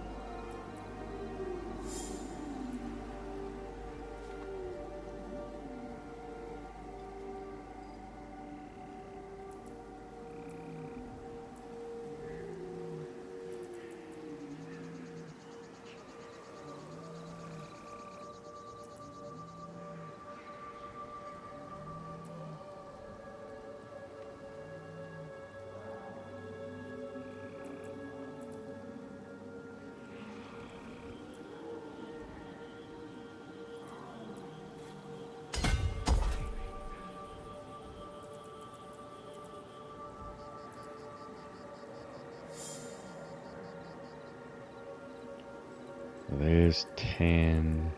A: There's 10.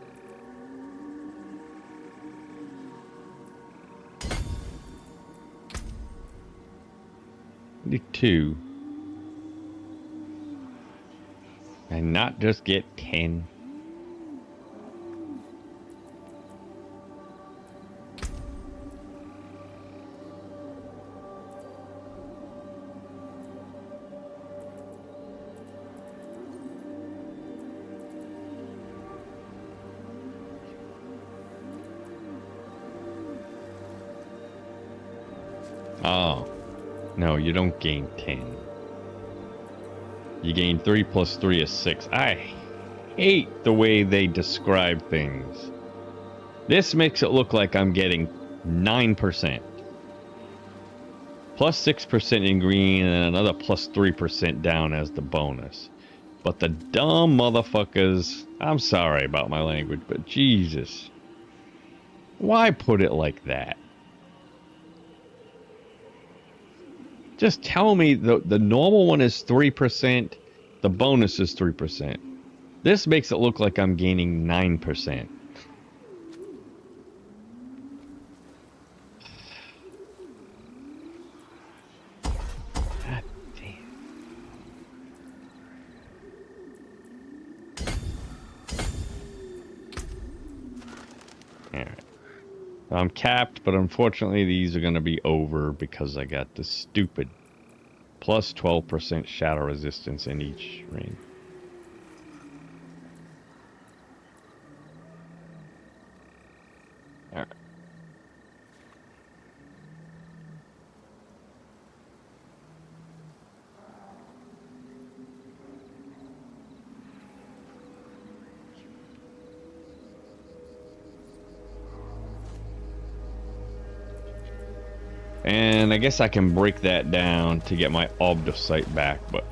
A: Do 2. And not just get 10. Oh. No, you don't gain 10. You gain 3 plus 3 is 6. I hate the way they describe things. This makes it look like I'm getting 9%. Plus 6% in green and another plus 3% down as the bonus. But the dumb motherfuckers, I'm sorry about my language, but Jesus. Why put it like that? Just tell me the normal one is 3%, the bonus is 3%. This makes it look like I'm gaining 9%. God damn. Alright. I'm capped, but unfortunately these are going to be over because I got the stupid plus 12% shadow resistance in each ring. All right. And I guess I can break that down to get my Obd of Sight back, but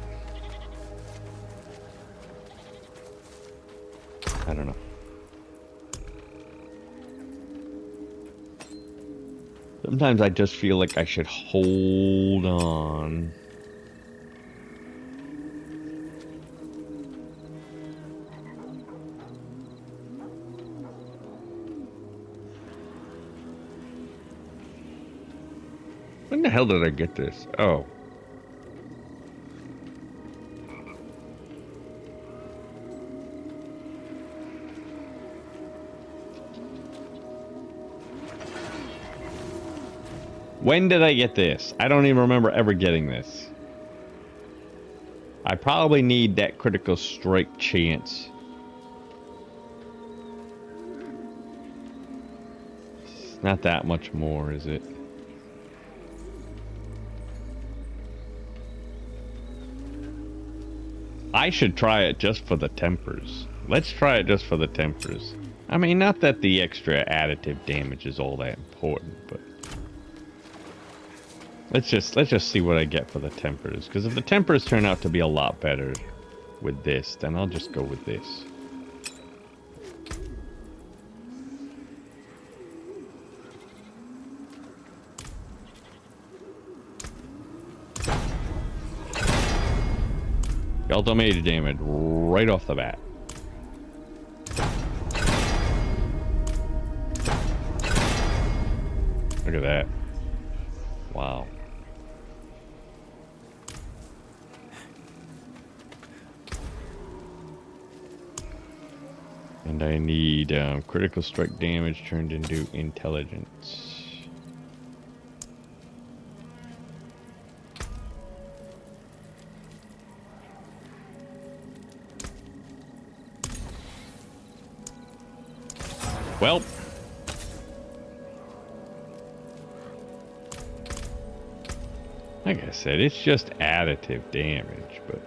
A: I don't know. Sometimes I just feel like I should hold on. When the hell did I get this? Oh. When did I get this? I don't even remember ever getting this. I probably need that critical strike chance. It's not that much more, is it? I should try it just for the tempers. Let's try it just for the tempers. I mean, not that the extra additive damage is all that important, but let's just see what I get for the tempers. Because if the tempers turn out to be a lot better with this, then I'll just go with this. Dealt major damage right off the bat. Look at that. Wow. And I need critical strike damage turned into intelligence. Well, like I said, it's just additive damage, but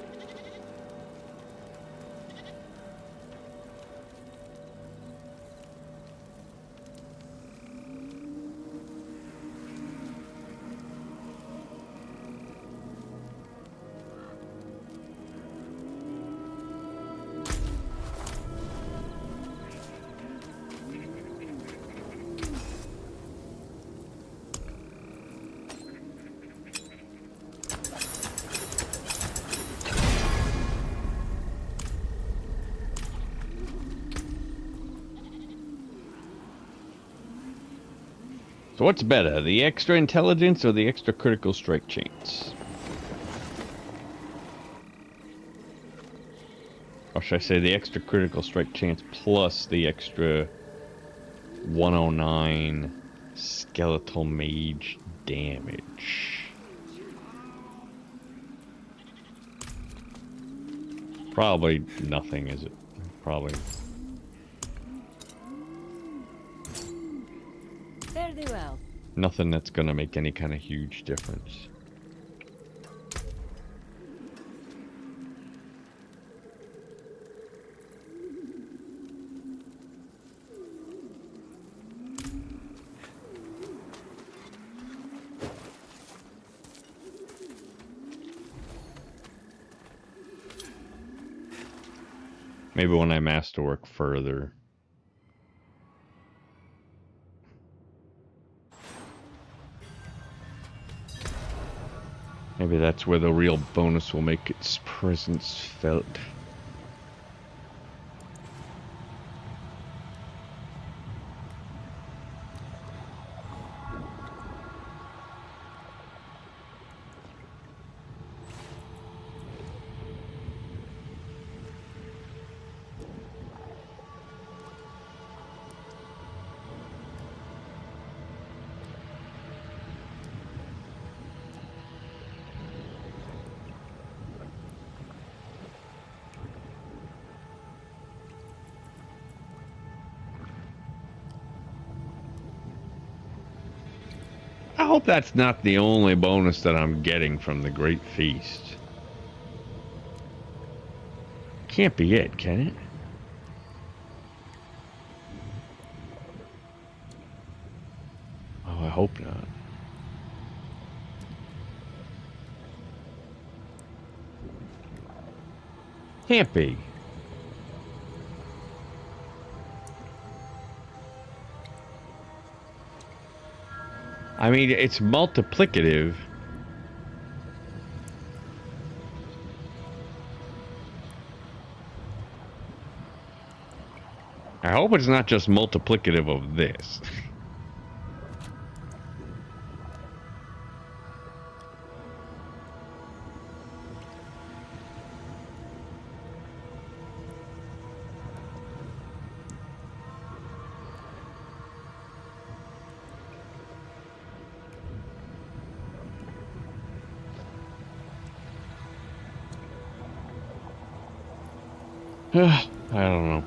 A: so what's better, the extra intelligence or the extra critical strike chance? or should I say the extra critical strike chance plus the extra 109 skeletal mage damage. Probably nothing, is it? Probably.
F: Very well.
A: Nothing that's gonna make any kind of huge difference. Maybe when I masterwork further. Maybe that's where the real bonus will make its presence felt. I hope that's not the only bonus that I'm getting from the Great Feast. Can't be it, can it? Oh, I hope not. Can't be. I mean, it's multiplicative. I hope it's not just multiplicative of this. I don't know.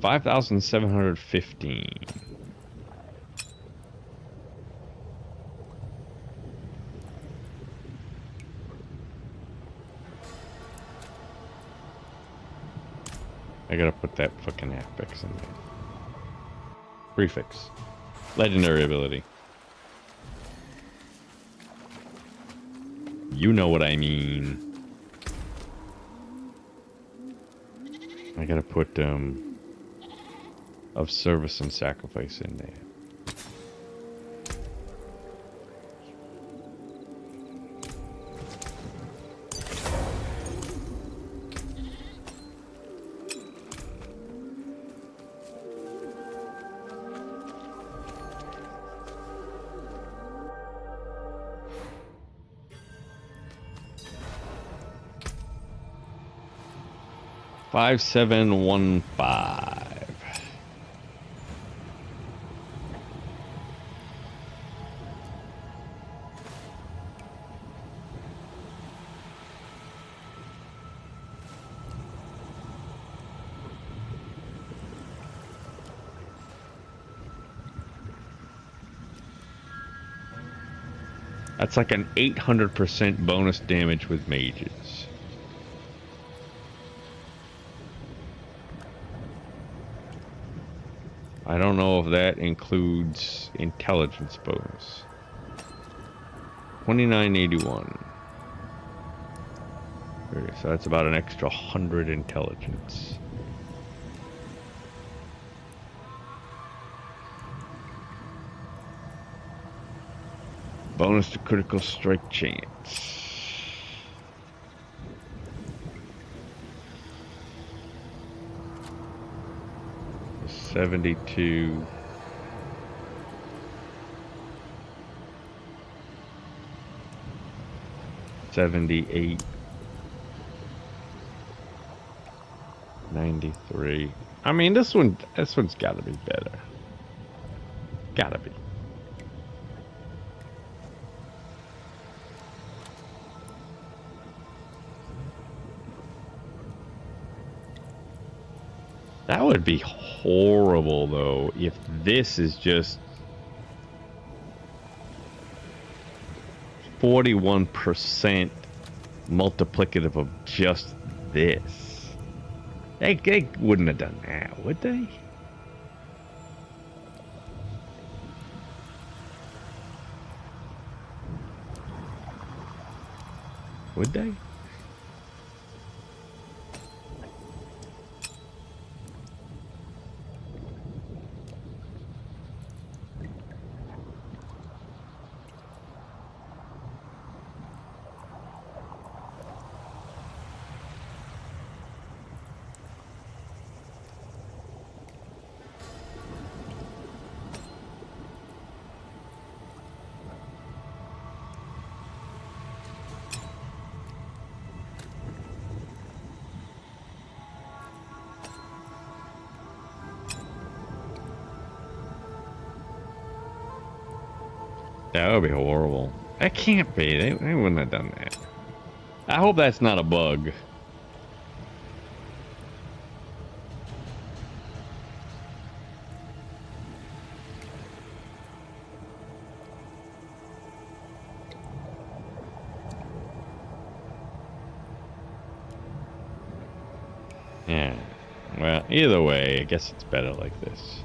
A: $5,715. I gotta put that fucking affix in there. Prefix. Legendary ability. You know what I mean. I gotta put, of service and sacrifice in there. $5,715. That's like an 800% bonus damage with mages. I don't know if that includes intelligence bonus. 2981. Okay, so that's about an extra 100 intelligence. Bonus to critical strike chance. 72. $78. 93. I mean, this one's got to be better. Gotta be. That would be horrible, though, if this is just 41% multiplicative of just this. They wouldn't have done that, would they? Would they? That would be horrible. That can't be. They wouldn't have done that. I hope that's not a bug. Yeah. Well, either way, I guess it's better like this.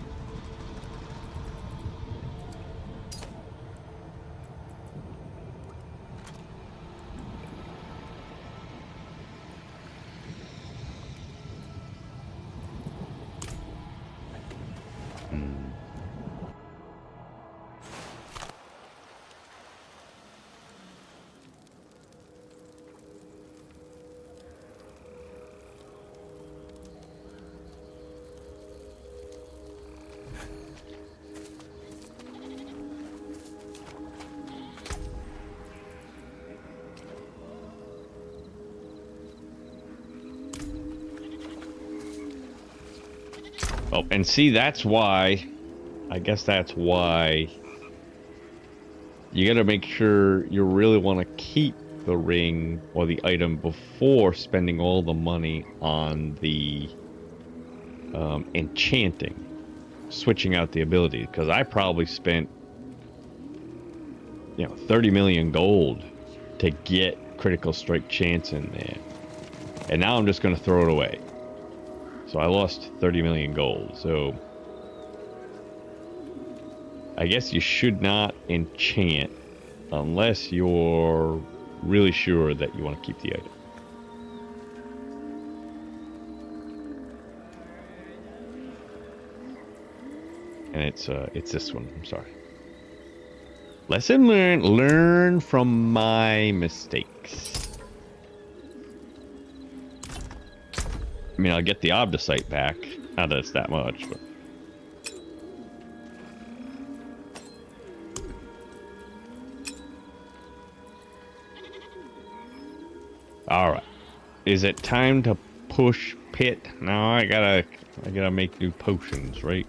A: Oh, and see, that's why, I guess that's why you gotta make sure you really want to keep the ring or the item before spending all the money on the enchanting, switching out the ability, because I probably spent 30 million gold to get critical strike chance in there, and now I'm just gonna throw it away. So I lost 30 million gold. So I guess you should not enchant unless you're really sure that you want to keep the item. And it's this one. I'm sorry. Lesson learned. Learn from my mistakes. I mean, I'll get the Obdicite back. Not that it's that much, but... Alright. Is it time to push pit? No, I gotta make new potions, right?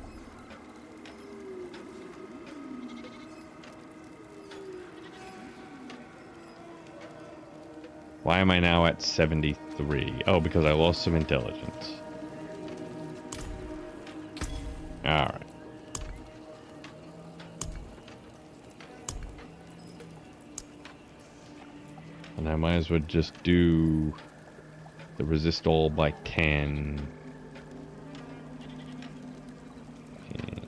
A: Why am I now at 73? Oh, because I lost some intelligence. Alright. And I might as well just do the resist all by 10. Okay.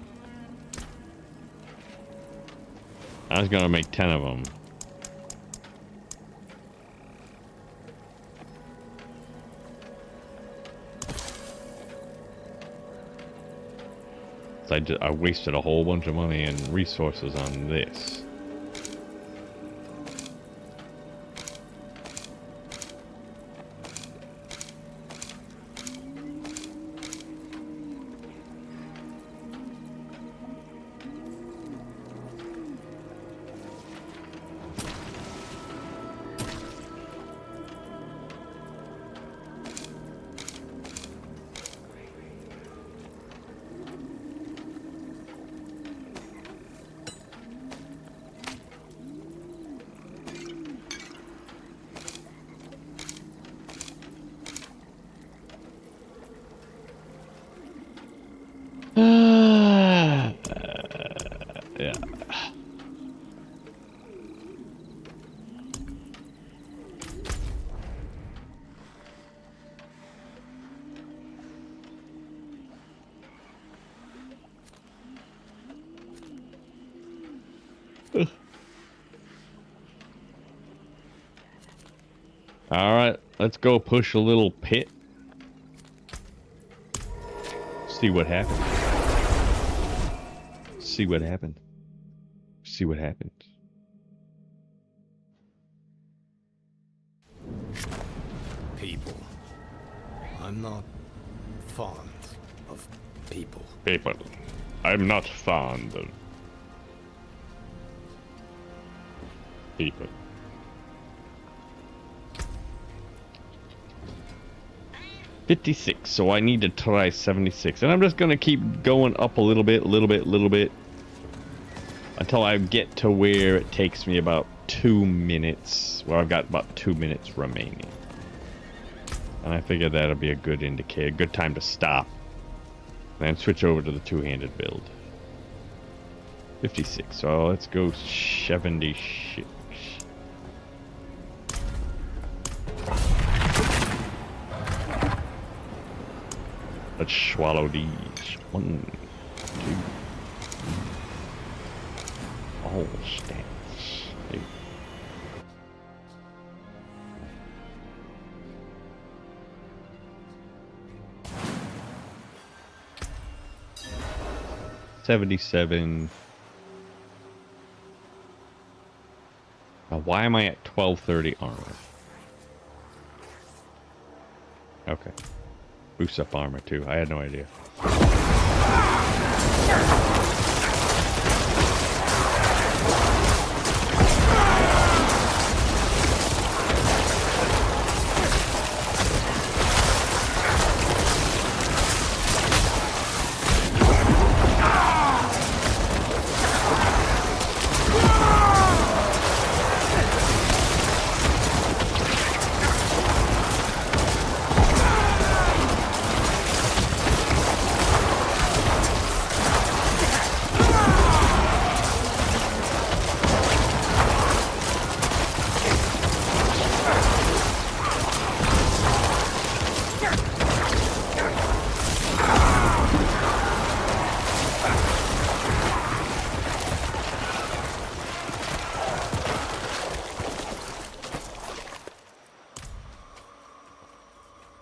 A: I was gonna make 10 of them. I wasted a whole bunch of money and resources on this. Yeah. All right, let's go push a little pit. See what happens. See what happens. See what happens.
G: People. I'm not fond of people.
A: People. I'm not fond of people. $56, so I need to try 76. And I'm just gonna keep going up a little bit, until I get to where it takes me about 2 minutes. Well, I've got about 2 minutes remaining. And I figure that'll be a good indicator, good time to stop. Then switch over to the two-handed build. 56, so let's go 76. Let's swallow these. 1, 2. All stats. Hey. $77. Now, why am I at 1230 armor? Okay. Boosts up armor too. I had no idea.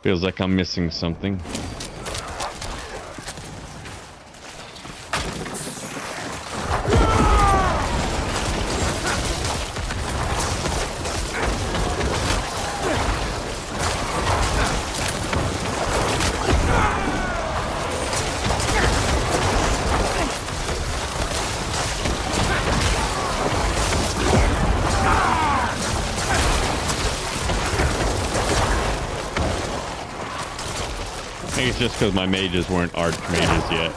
A: Feels like I'm missing something. I think it's just because my mages weren't archmages yet.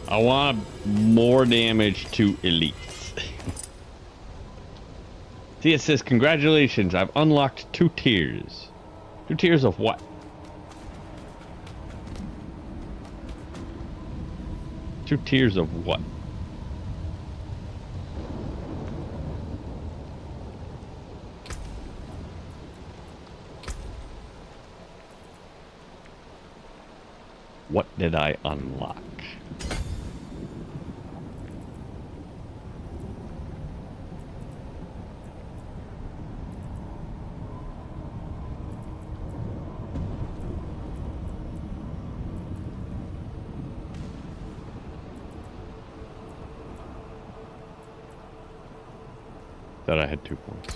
A: I want more damage to elites. Tia says, congratulations, I've unlocked 2 tiers. 2 tiers of what? Two tiers of what? What did I unlock? Thought I had 2 points.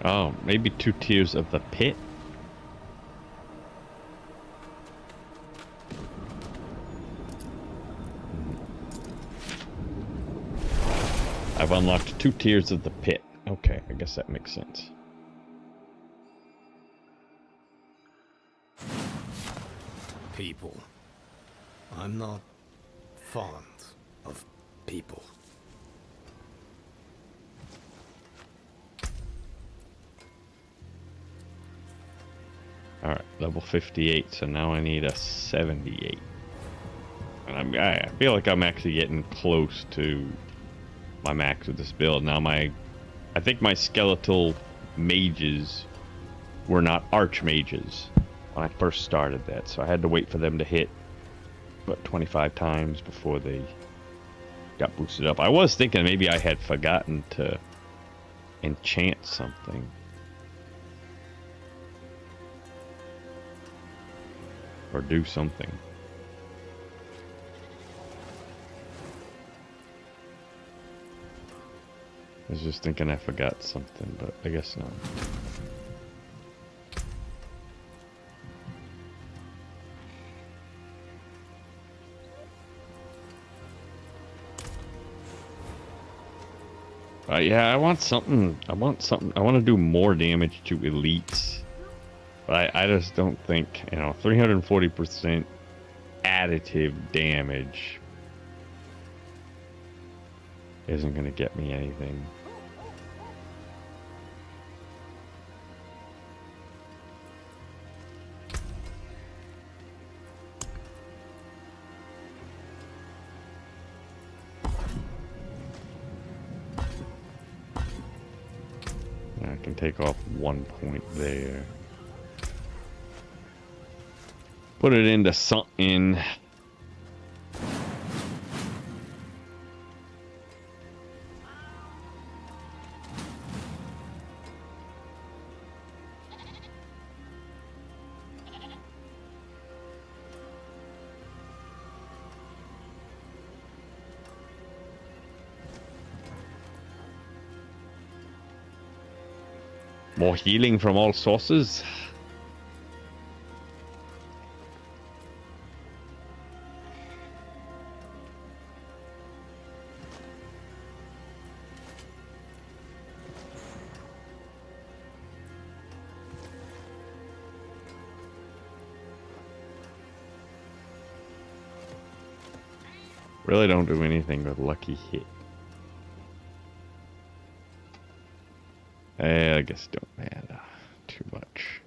A: Oh, maybe 2 tiers of the pit? I've unlocked 2 tiers of the pit. Okay, I guess that makes sense.
G: People. I'm not fond of people.
A: Alright, level 58, so now I need a 78. And I feel like I'm actually getting close to my max with this build. Now I think my skeletal mages were not archmages when I first started that, so I had to wait for them to hit, what, 25 times before they got boosted up. I was thinking maybe I had forgotten to enchant something. Or do something. I was just thinking I forgot something, but I guess not. Yeah, I want something. I want to do more damage to elites. But I just don't think, 340% additive damage isn't going to get me anything. I can take off 1 point there. Put it into something. More healing from all sources. Really don't do anything with lucky hit. I guess it don't matter too much.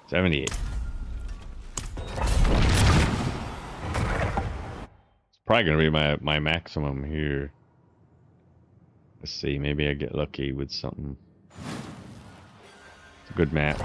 A: 78. It's probably gonna be my maximum here. Let's see, maybe I get lucky with something. It's a good map.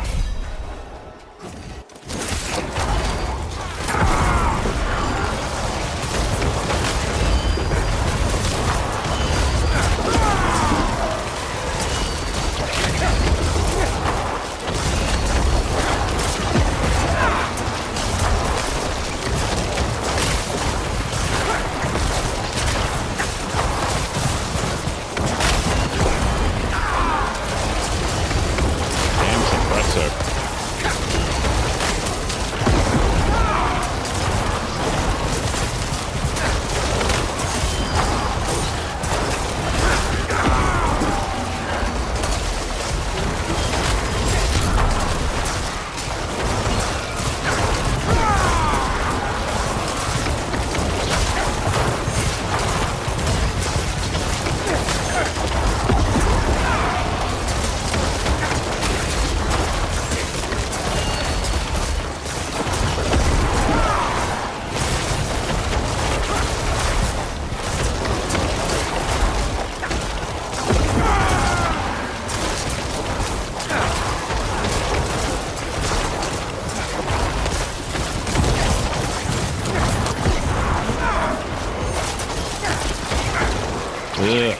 A: Ugh.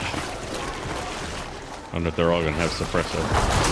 A: I wonder if they're all gonna have suppressor.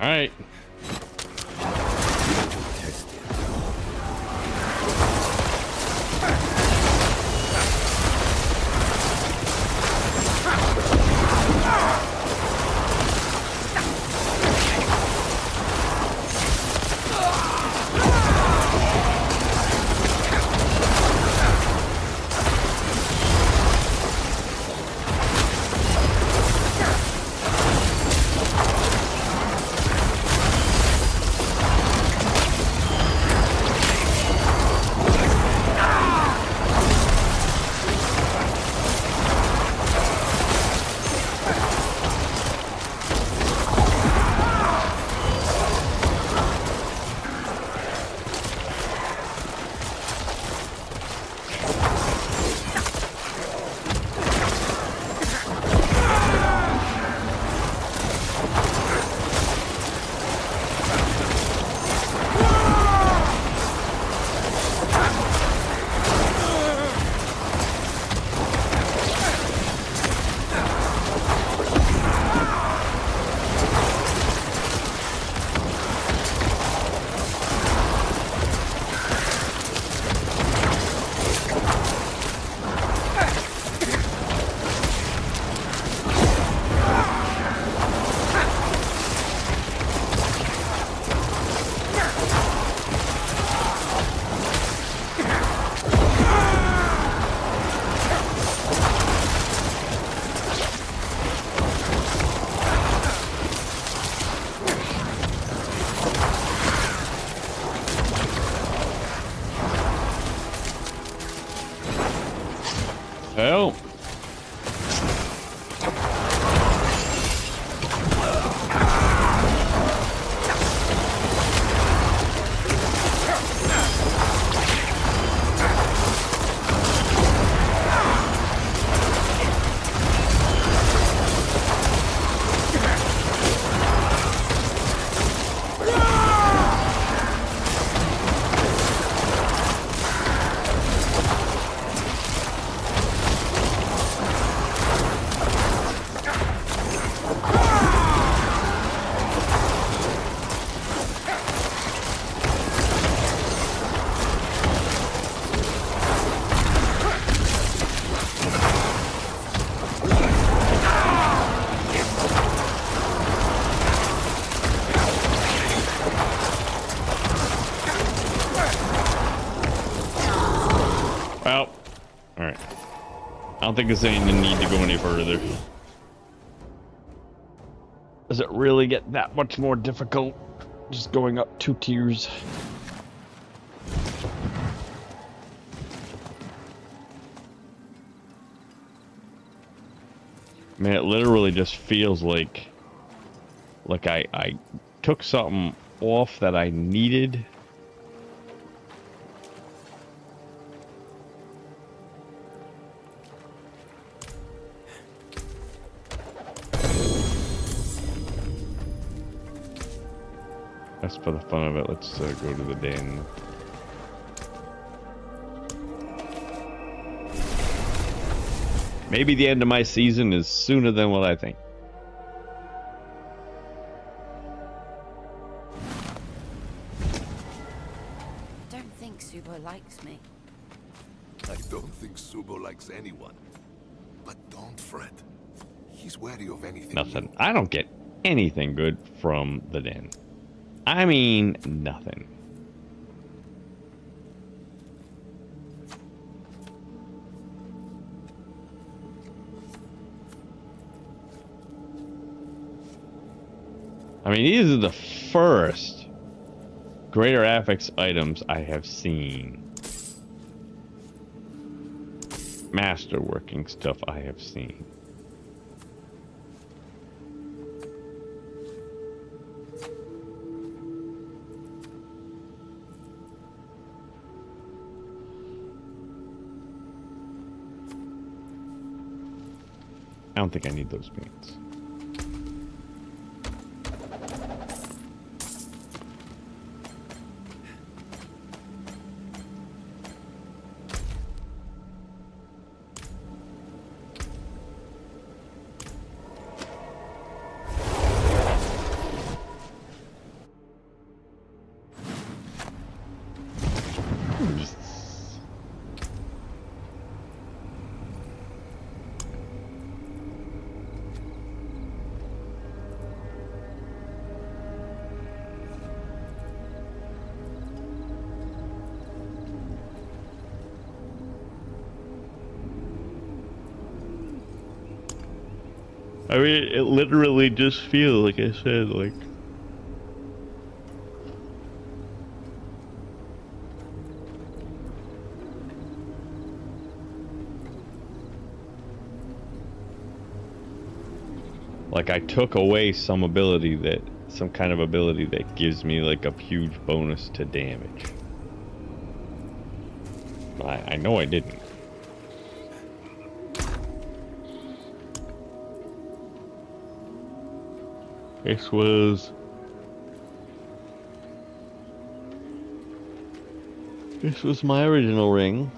A: Alright. Well. Well, alright. I don't think there's any need to go any further. Does it really get that much more difficult just going up 2 tiers? Man, it literally just feels like I took something off that I needed. That's for the fun of it. Let's go to the den. Maybe the end of my season is sooner than what I think.
F: Don't think Subo likes me.
B: I don't think Subo likes anyone. But don't fret. He's wary of anything.
A: Nothing. I don't get anything good from the den. I mean, nothing. I mean, these are the first greater affix items I have seen. Masterworking stuff I have seen. I don't think I need those beans. I mean, it literally just feels like I said, like I took away some kind of ability that gives me like a huge bonus to damage. I know I didn't. This was my original ring.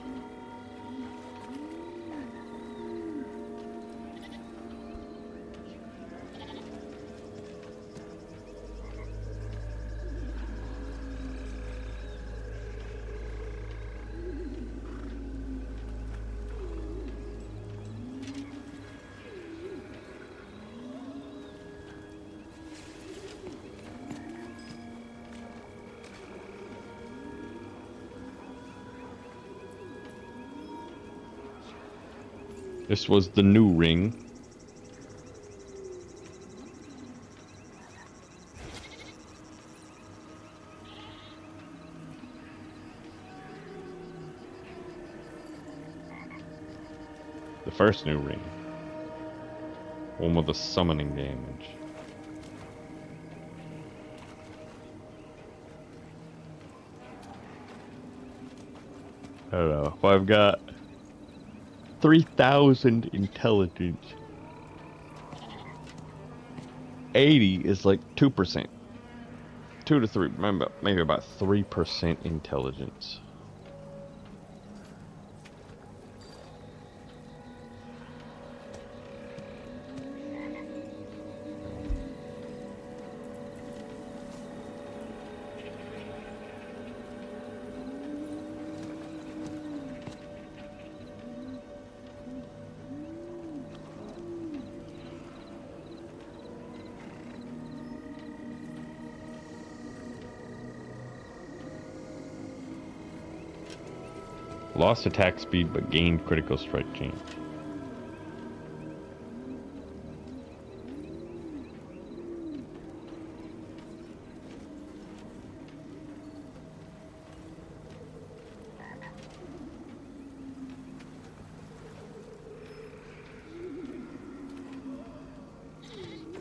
A: This was the new ring. The first new ring. One with the summoning damage. I don't know. If I've got 3,000 intelligence, 80 is like 2%. 2 to 3, maybe about 3% intelligence. Lost attack speed, but gained critical strike chance.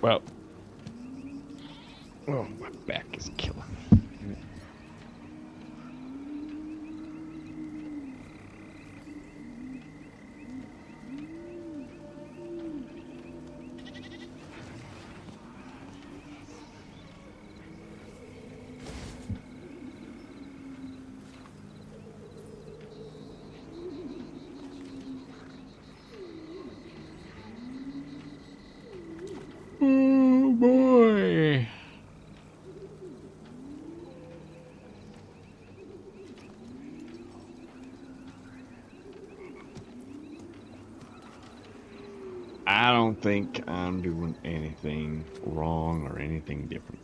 A: Well, oh, my back is killing me. Oh boy. I don't think I'm doing anything wrong or anything different.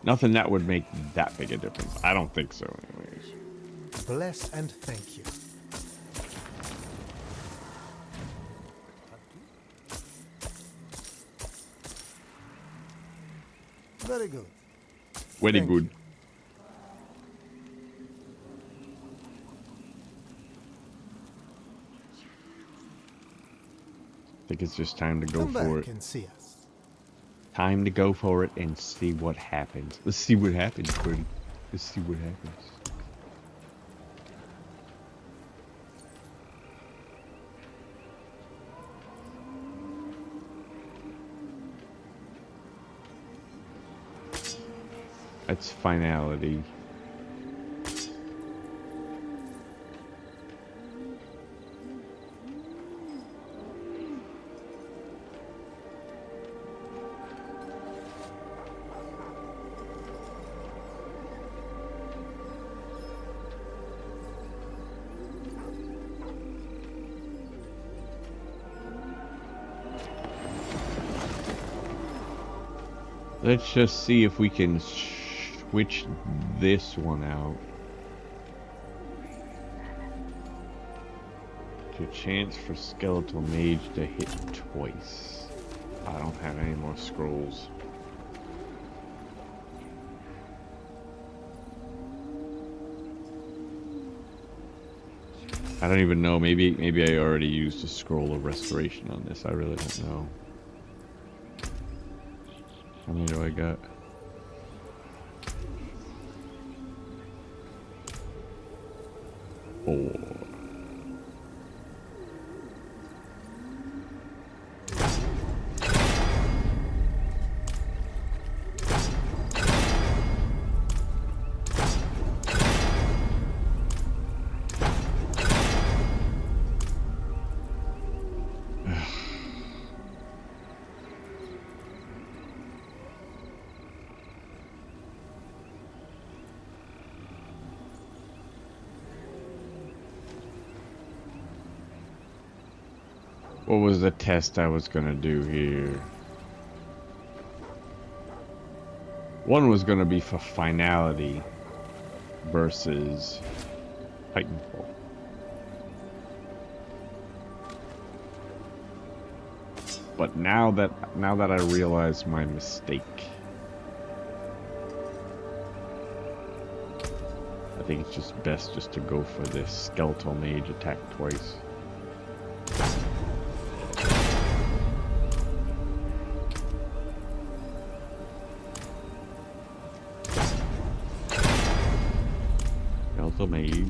A: Nothing that would make that big a difference. I don't think so, anyways.
D: Bless and thank you. Very good.
A: Very
D: Thank
A: good.
D: you.
A: I think it's just time to go
D: Come
A: for
D: back
A: it.
D: and see us.
A: Time to go for it and see what happens. Let's see what happens, buddy. Let's see what happens. That's finality. Let's just see if we can switch this one out your chance for skeletal mage to hit twice. I don't have any more scrolls. I don't even know. Maybe I already used a scroll of restoration on this. I really don't know. How many do I got? 4. What was the test I was gonna do here? One was gonna be for finality versus Titanfall. But now that I realize my mistake, I think it's just best just to go for this skeletal mage attack twice. Skeletal mage.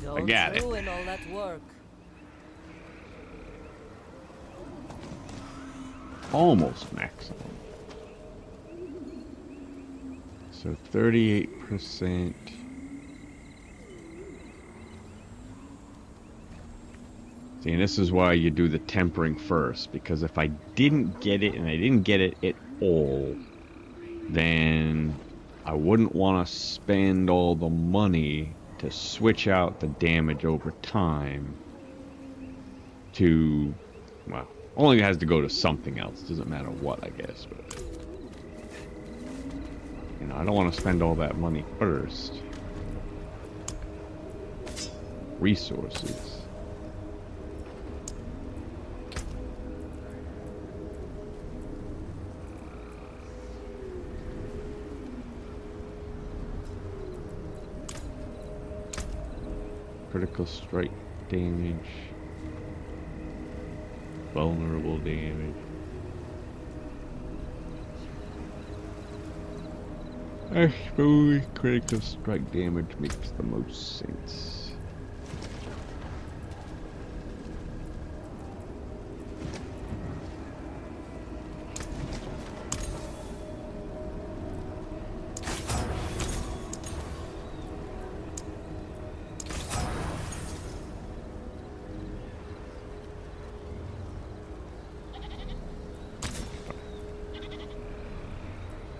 F: Don't
A: got it.
F: ruin all that work.
A: Almost maximum. So 38%. See, and this is why you do the tempering first, because if I didn't get it, and I didn't get it at all, then I wouldn't want to spend all the money to switch out the damage over time to, well, only has to go to something else. Doesn't matter what, I guess. But, you know, I don't want to spend all that money first. Resources. Critical strike damage. Vulnerable damage. I suppose critical strike damage makes the most sense.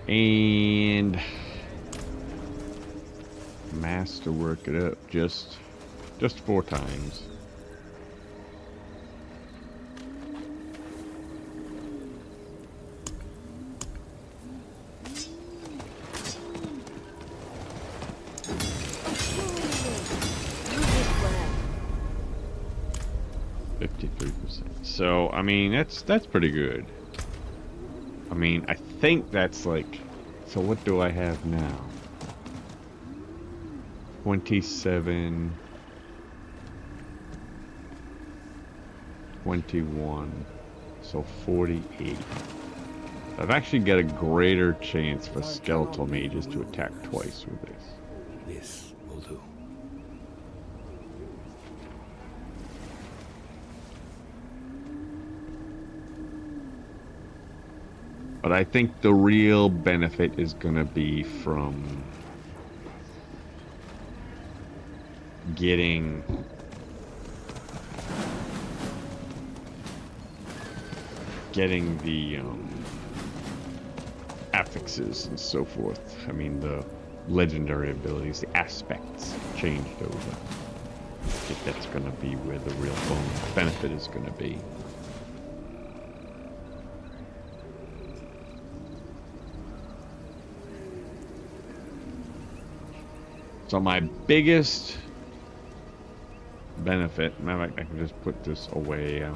A: And master work it up just 4 times.
F: Well,
A: 53%. So I mean that's pretty good. I mean, I think that's like, so what do I have now? 27, 21, so 48. I've actually got a greater chance for skeletal mages to attack twice with this.
G: This will do.
A: But I think the real benefit is going to be from getting getting the affixes and so forth. I mean, the legendary abilities, the aspects changed over. I think that's going to be where the real benefit is going to be. So my biggest benefit, I can just put this away. I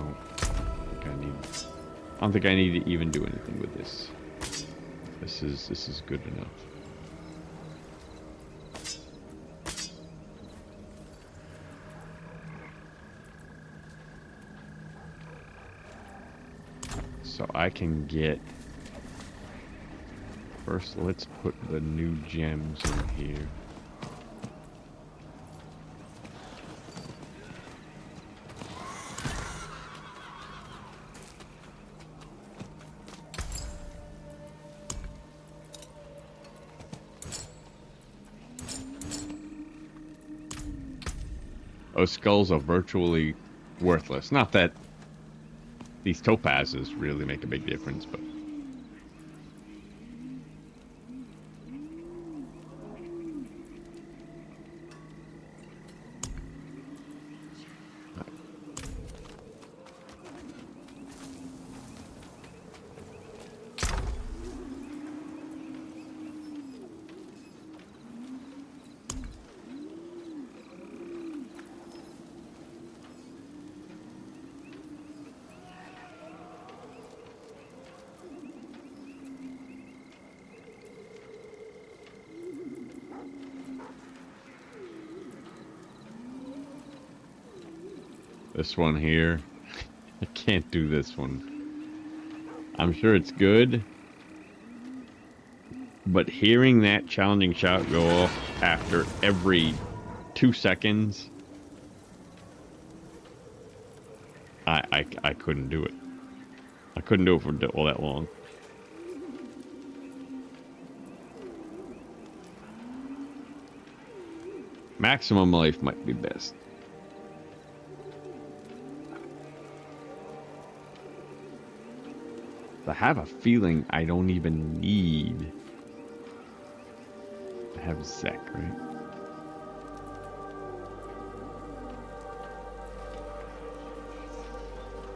A: don't think I need to even do anything with this. This is good enough. So I can get, first let's put the new gems in here. Those skulls are virtually worthless. Not that these topazes really make a big difference, but this one here, I can't do this one. I'm sure it's good, but hearing that challenging shout go off after every 2 seconds, I couldn't do it. I couldn't do it for all that long. Maximum life might be best. I have a feeling I don't even need to have Zek, right?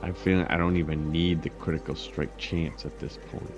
A: I have a feeling I don't even need the critical strike chance at this point.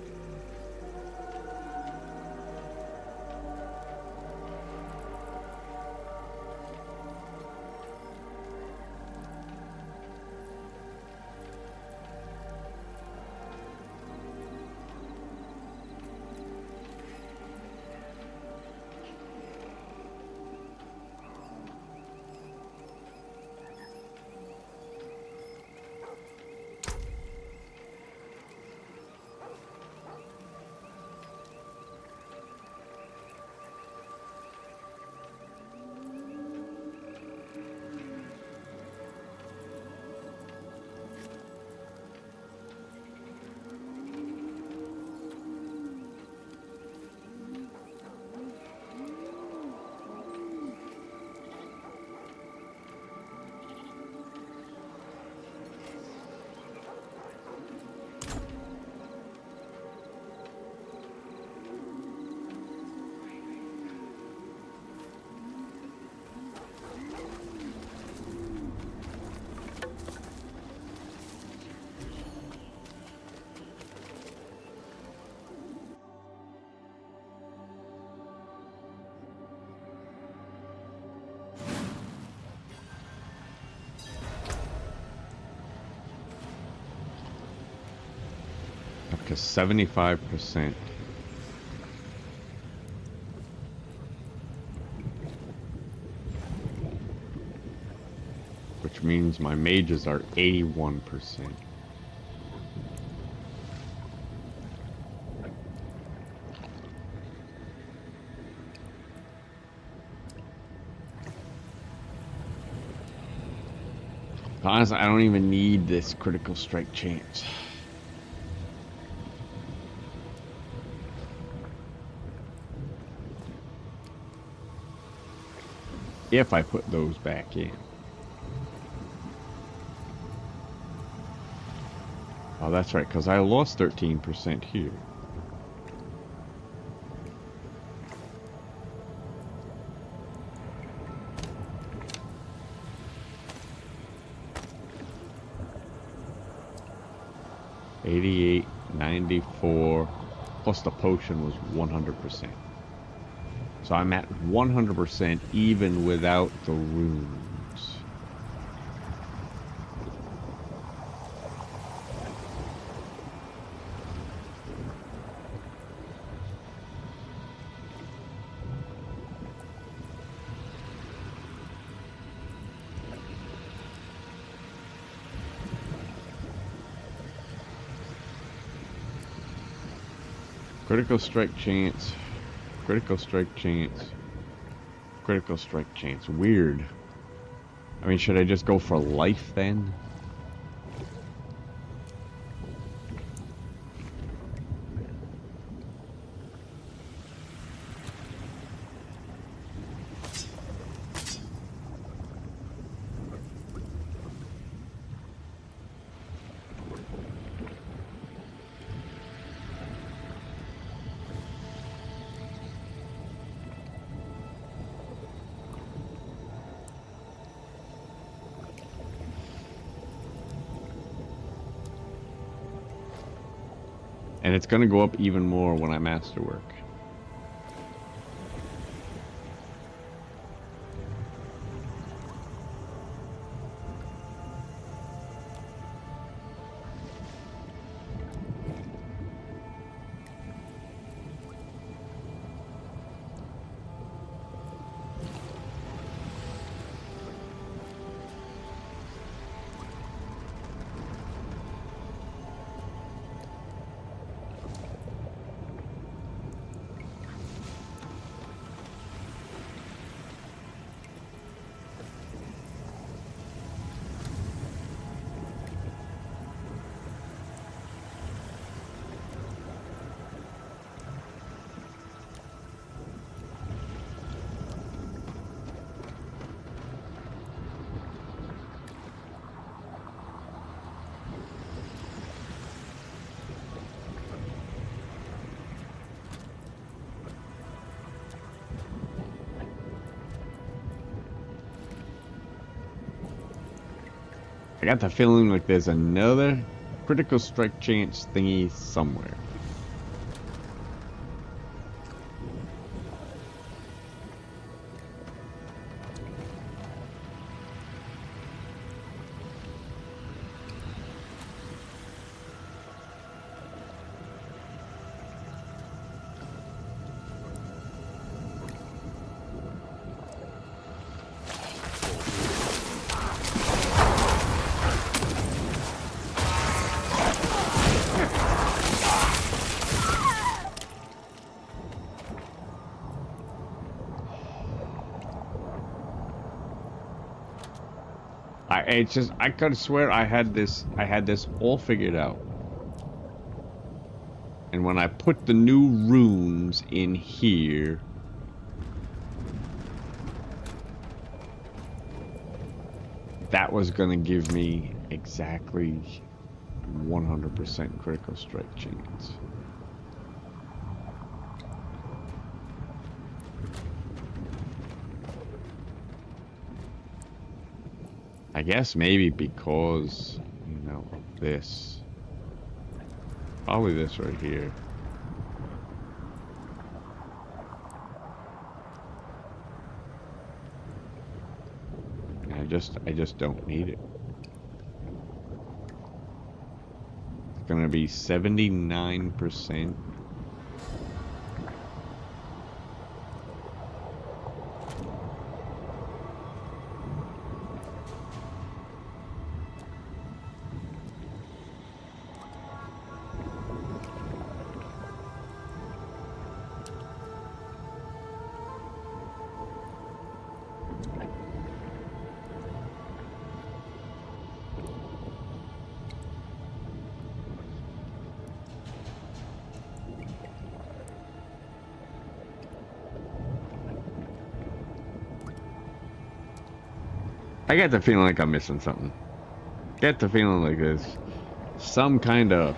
A: Up to 75%. Which means my mages are 81%. Honestly, I don't even need this critical strike chance. If I put those back in. Oh, that's right, because I lost 13% here. $88, $94, plus the potion was 100%. So I'm at 100% even without the runes. Critical strike chance. Critical strike chance. Critical strike chance. Weird. I mean, should I just go for life then? And it's going to go up even more when I masterwork. I got the feeling like there's another critical strike chance thingy somewhere. It's just, I could swear I had this all figured out. And when I put the new runes in here, that was gonna give me exactly 100% critical strike chance. I guess maybe because, you know, of this. Probably this right here. And I just don't need it. It's gonna be 79%. I get the feeling like I'm missing something. Get the feeling like there's some kind of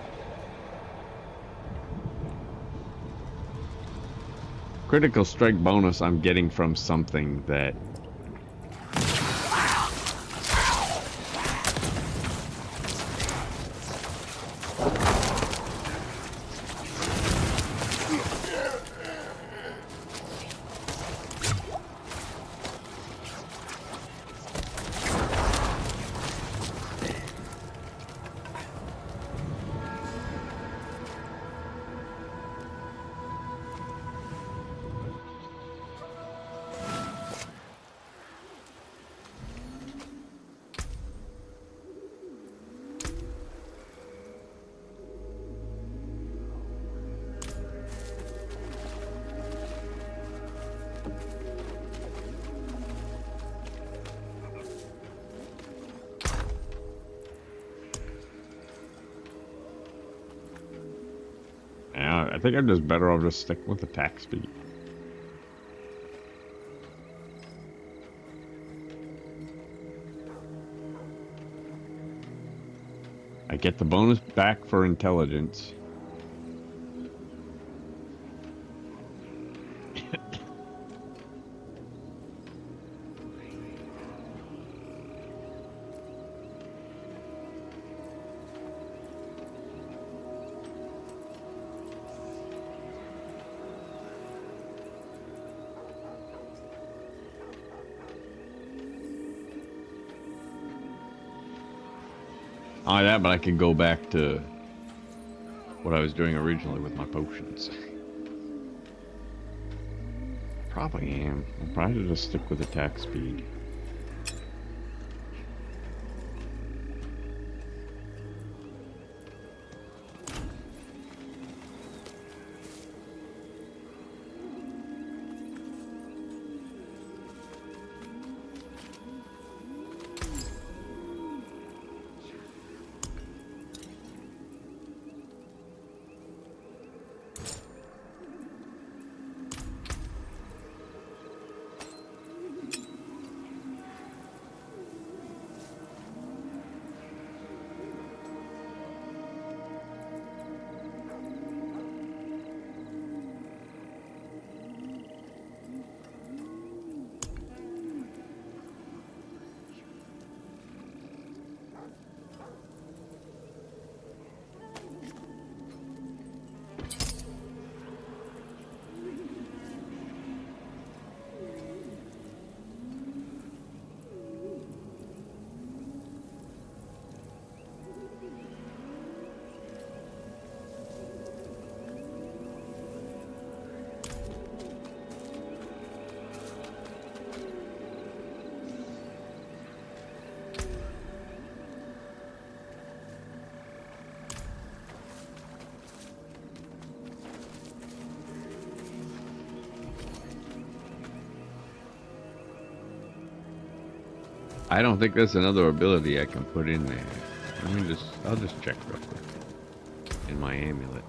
A: critical strike bonus I'm getting from something that I think I'm just better off just sticking with attack speed. I get the bonus back for intelligence. Not that, but I can go back to what I was doing originally with my potions. Probably am. I'll probably just stick with attack speed. I don't think there's another ability I can put in there. I'll just check real quick. In my amulet.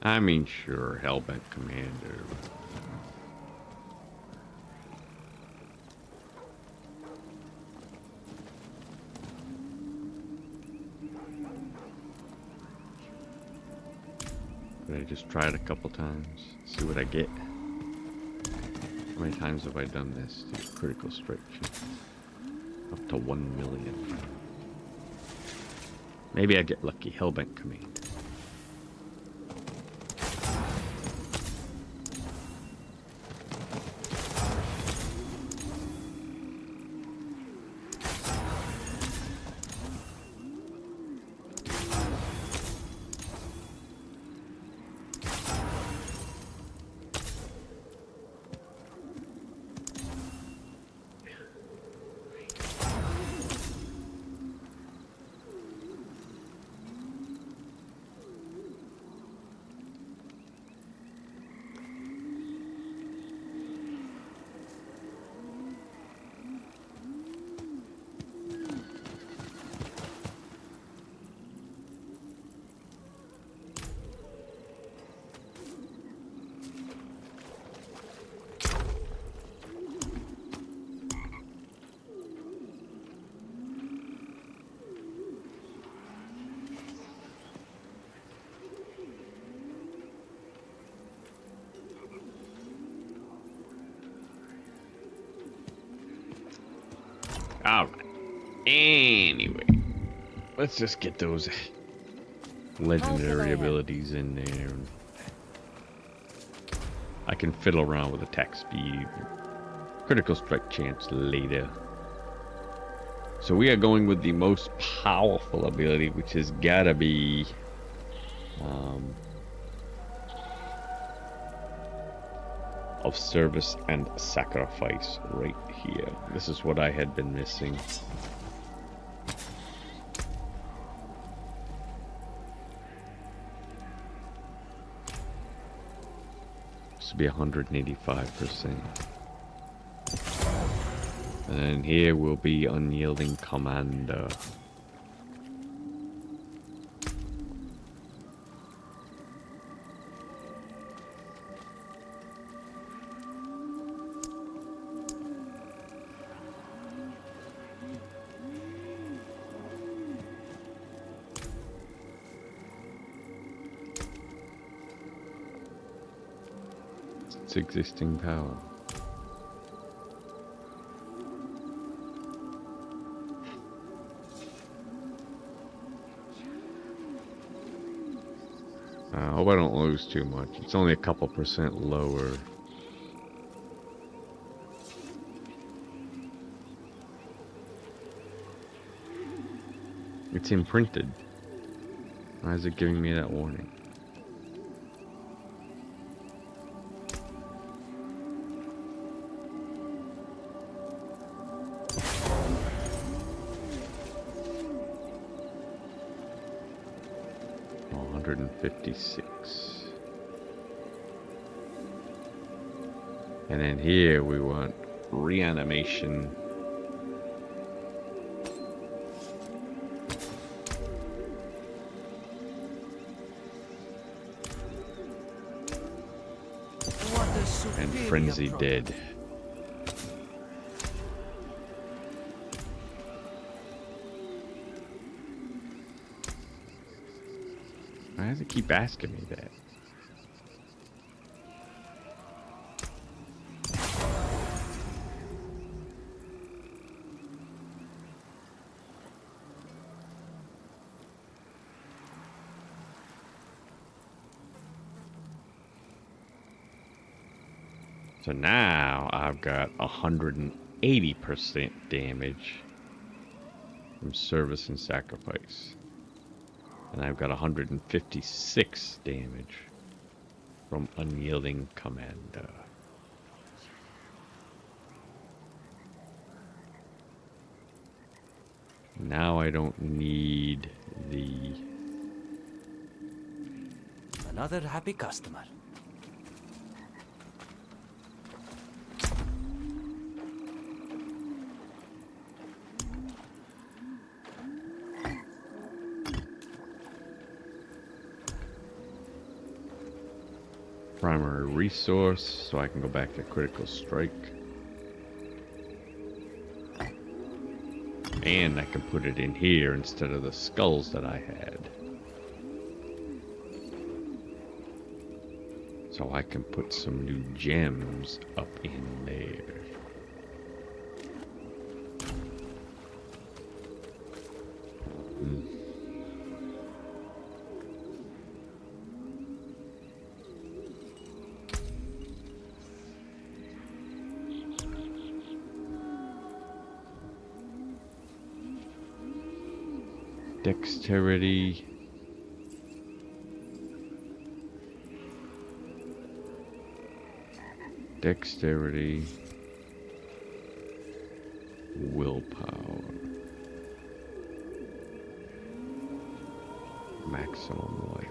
A: I mean, sure, Hellbent Commander. I just try it a couple times, see what I get. How many times have I done this? Critical strike. Up to 1 million. Maybe I get lucky. Hellbent Command. Alright. Anyway. Let's just get those legendary abilities in there. I can fiddle around with attack speed. Critical strike chance later. So we are going with the most powerful ability, which has gotta be of service and sacrifice right here. This is what I had been missing. This would be 185%. And then here will be Unyielding Commander. Its existing power. I hope I don't lose too much. It's only a couple percent lower. It's imprinted. Why is it giving me that warning? Oh, 156. And then here we want reanimation. And Frenzy Dead. Why does it keep asking me that? So now I've got 180% damage from service and sacrifice. And I've got 156 damage from Unyielding Commander. Now I don't need the...
C: Another happy customer.
A: primary resource, so I can go back to critical strike. And I can put it in here instead of the skulls that I had. So I can put some new gems up in there. Dexterity. Dexterity. Willpower. Maximum life.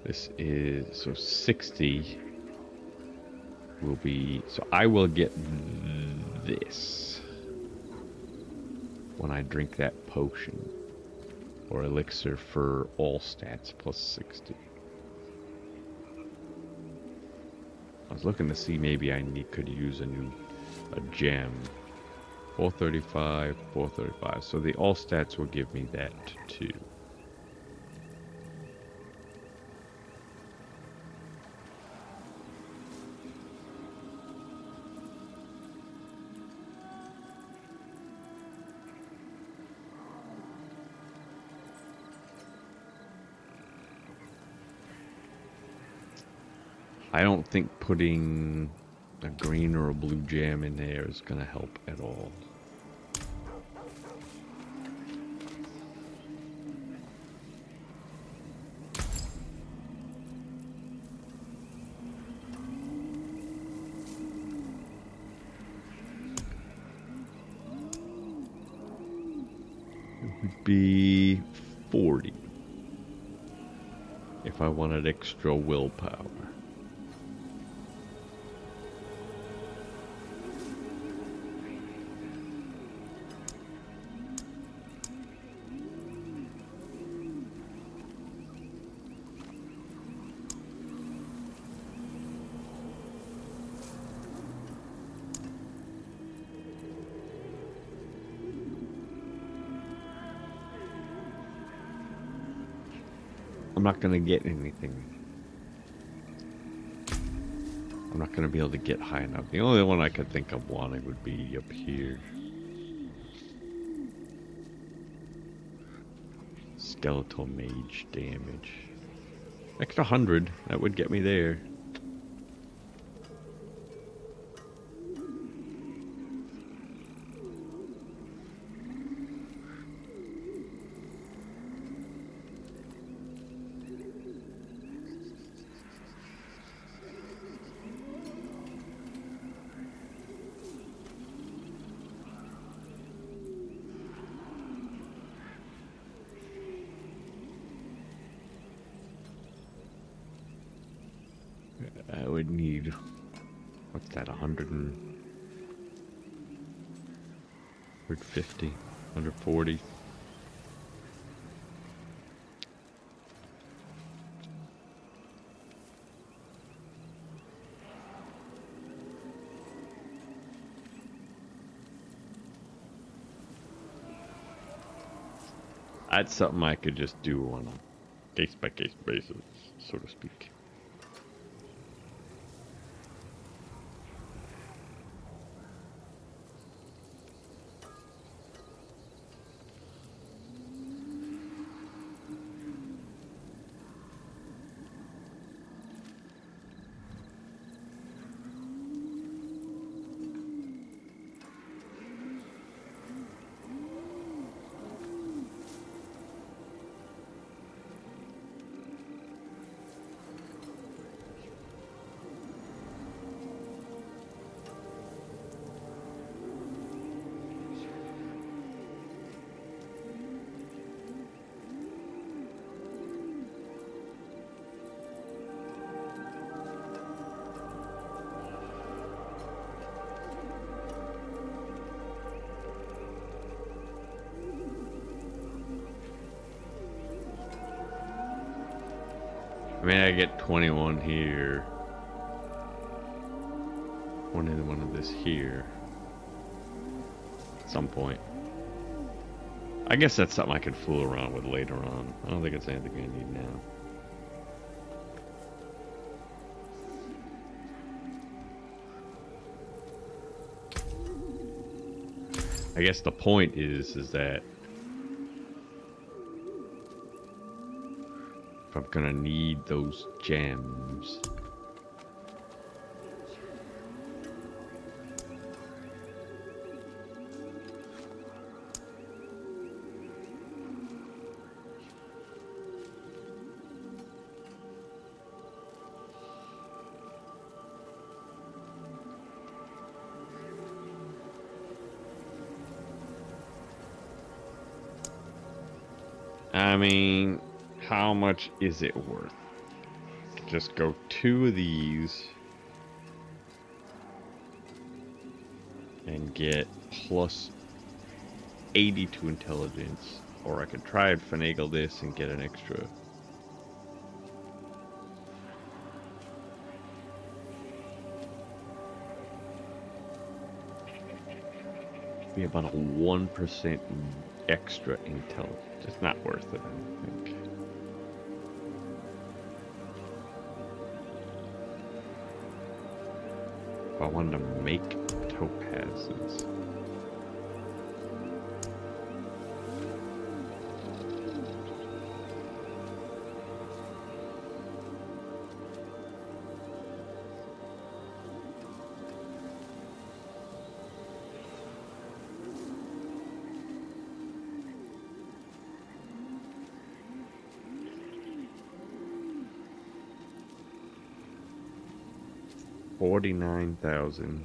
A: This is, so 60 will be, so I will get this when I drink that potion or elixir for all stats plus 60. I was looking to see maybe I could use a gem. 435, 435. So the all stats will give me that too. I don't think putting a green or a blue gem in there is gonna help at all. It would be 40 if I wanted extra willpower. I'm not gonna get anything. I'm not gonna be able to get high enough. The only one I could think of wanting would be up here. Skeletal mage damage. Extra 100, that would get me there. I would need, what's that, 150, 140. That's something I could just do on a case-by-case basis, so to speak. I mean, I get 21 here. 21 of this here. At some point. I guess that's something I could fool around with later on. I don't think it's anything I need now. I guess the point is that if I'm gonna need those gems, I mean, how much is it worth? Just go 2 of these and get plus 82 intelligence, or I could try and finagle this and get an extra. Be about a 1% extra intelligence. It's not worth it, I don't think. If I wanted to make topazes. 49,000.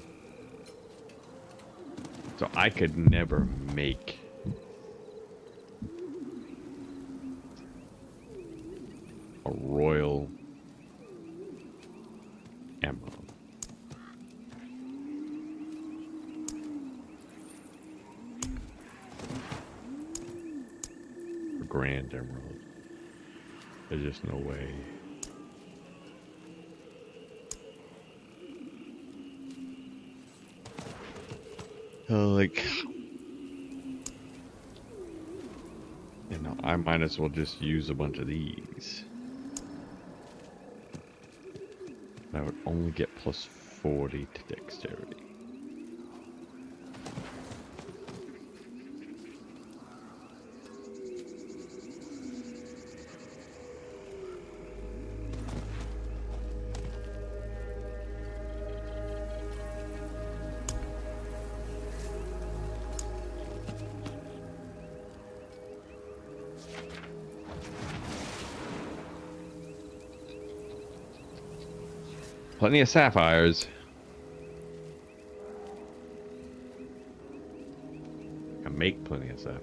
A: So I could never make a royal emerald. A grand emerald. There's just no way. Like, you know, I might as well just use a bunch of these. I would only get plus 40 to dexterity. Plenty of sapphires. I can make plenty of sapphires.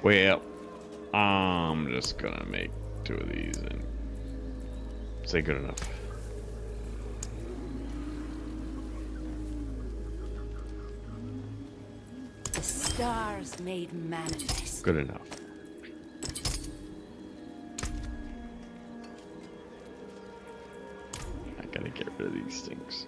A: Well, I'm just gonna make 2 of these and say good enough.
F: The stars made manifest.
A: Good enough. I gotta get rid of these things.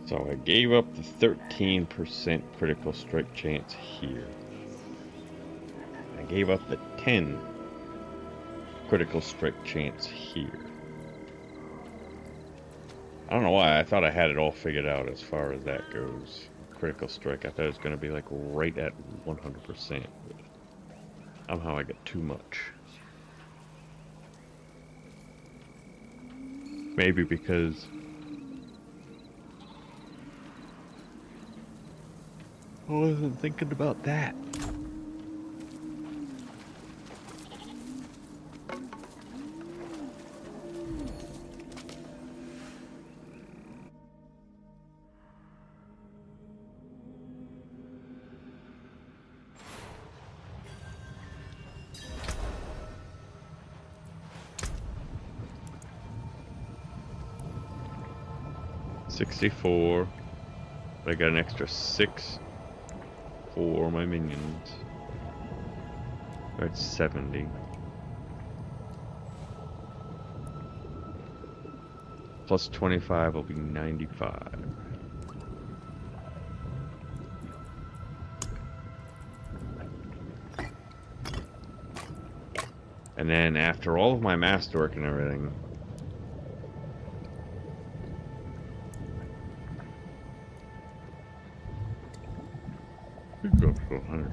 A: So I gave up the 13% critical strike chance here. I gave up the 10 critical strike chance here. I don't know why, I thought I had it all figured out as far as that goes. Critical strike, I thought it was going to be like right at 100%. But somehow I got too much. Maybe because I wasn't thinking about that. $64. I got an extra 6 for my minions. That's 70. Plus 25 will be 95. And then after all of my masterwork and everything, Could go up to 100.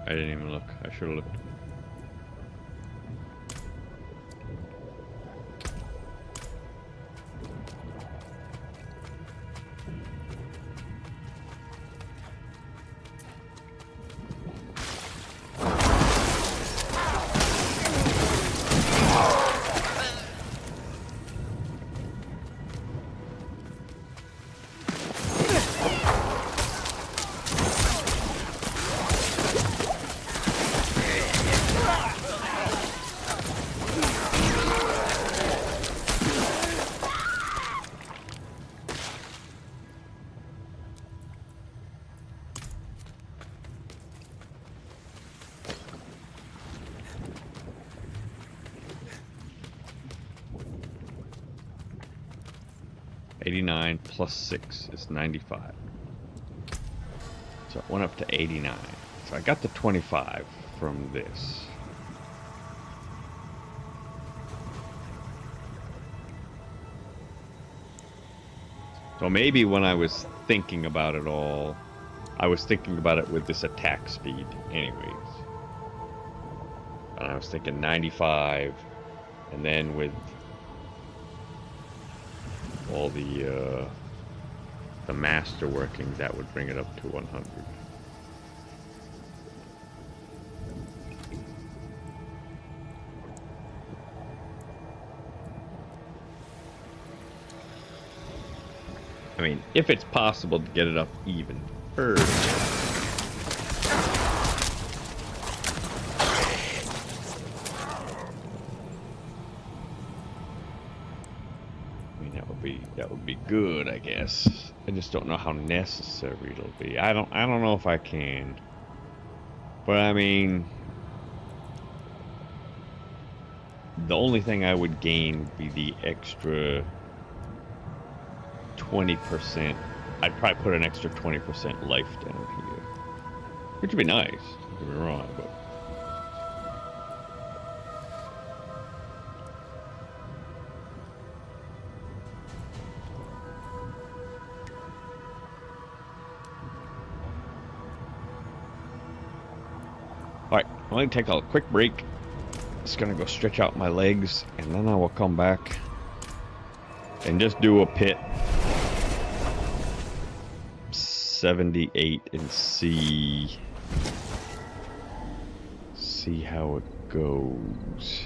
A: I didn't even look. I should have looked. $89 plus 6 is 95. So it went up to 89. So I got the 25 from this. So maybe when I was thinking about it all, I was thinking about it with this attack speed anyways. And I was thinking 95, and then with all the master working, that would bring it up to 100. I mean, if it's possible to get it up even further. That would be good, I guess. I just don't know how necessary it'll be. I don't know if I can. But I mean, the only thing I would gain would be the extra 20%. I'd probably put an extra 20% life down here, which would be nice. Don't get me wrong, but. Alright, I'm going to take a quick break. Just going to go stretch out my legs, and then I will come back and just do a pit 78 and see how it goes.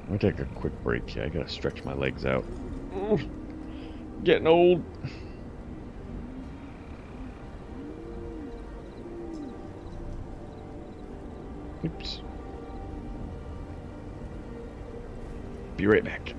A: I'm going to take a quick break here. I got to stretch my legs out. Getting old. Oops. Be right back.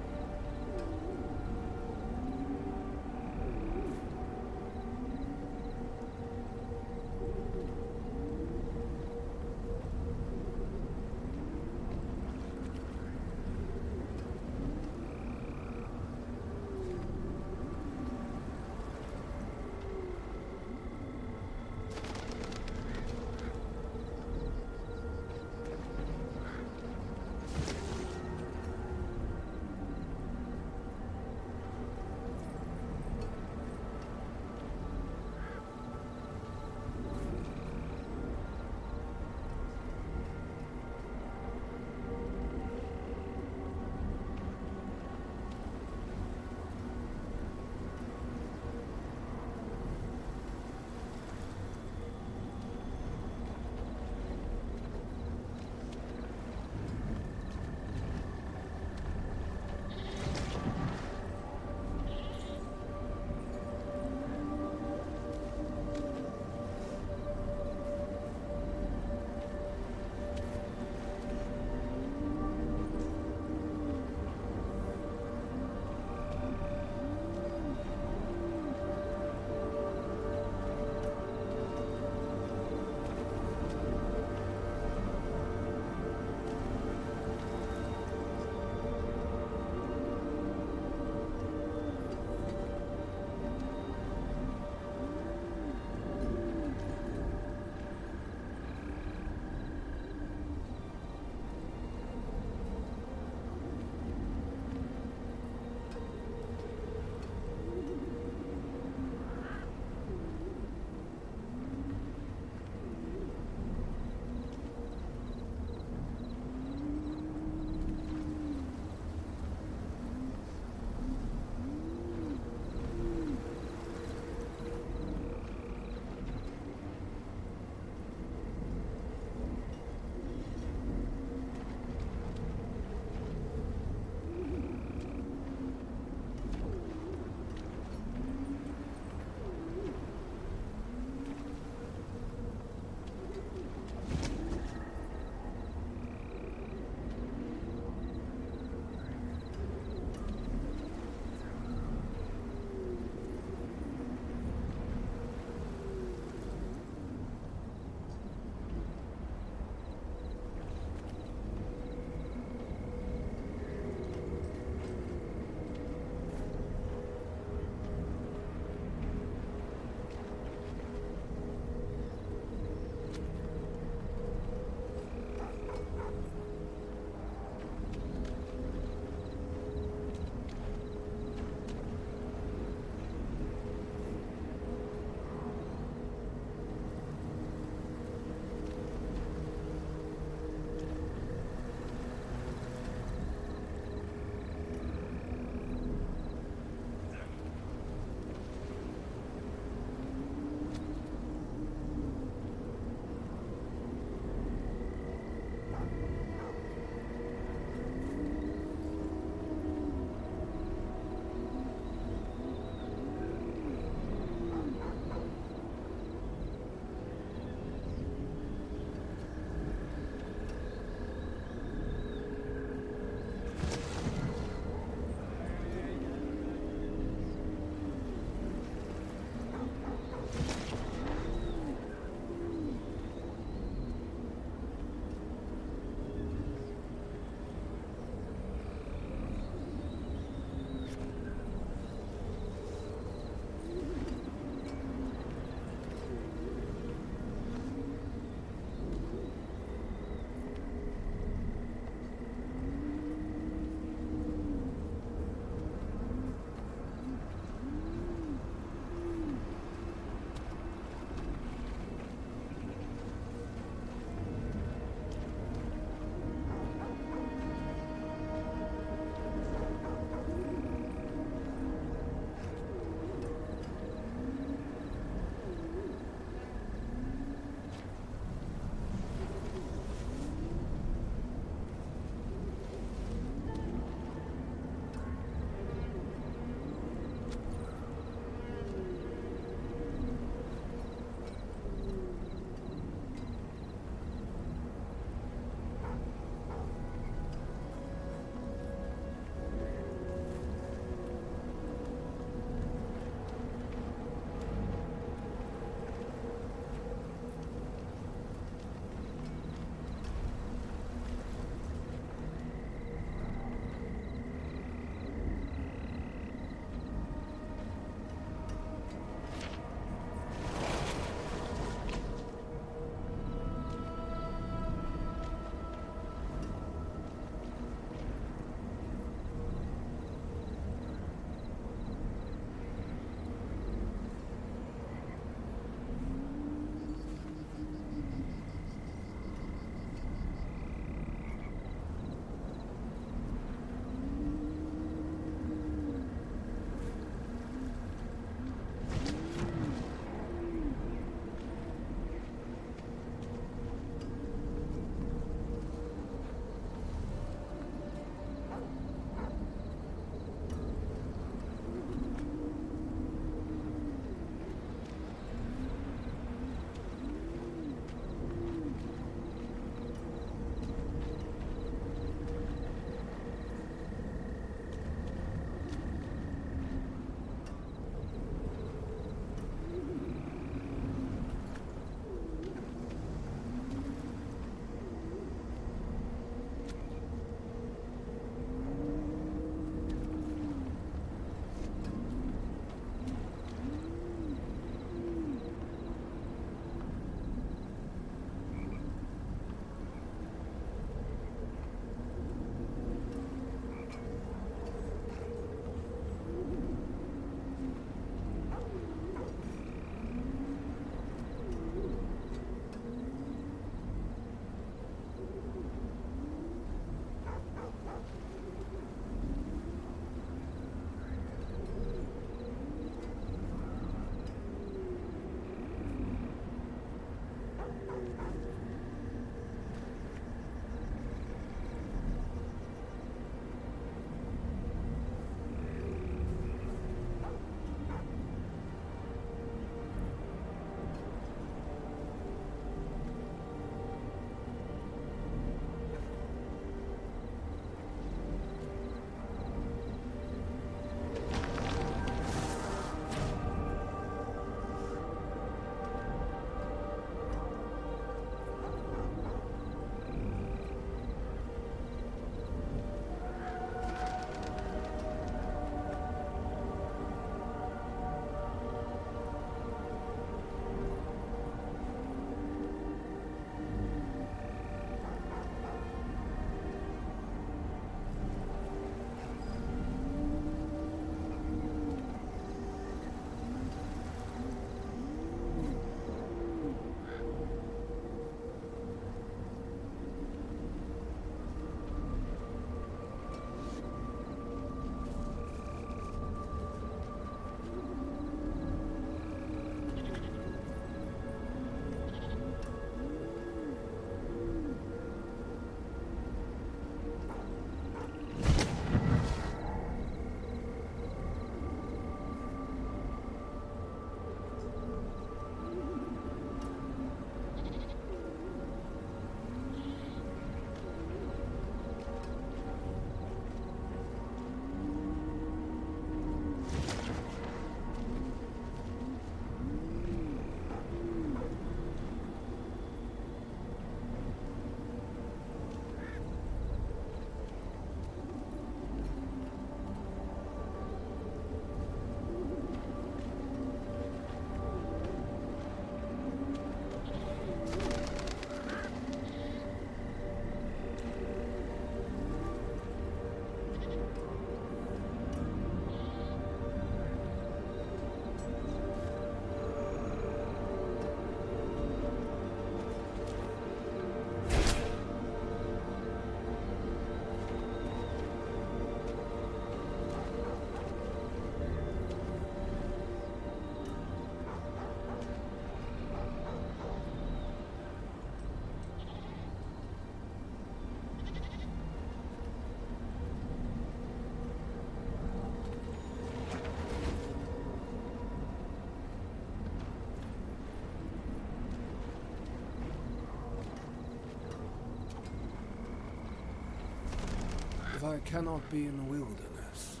G: I cannot be in the wilderness,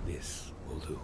G: this will do.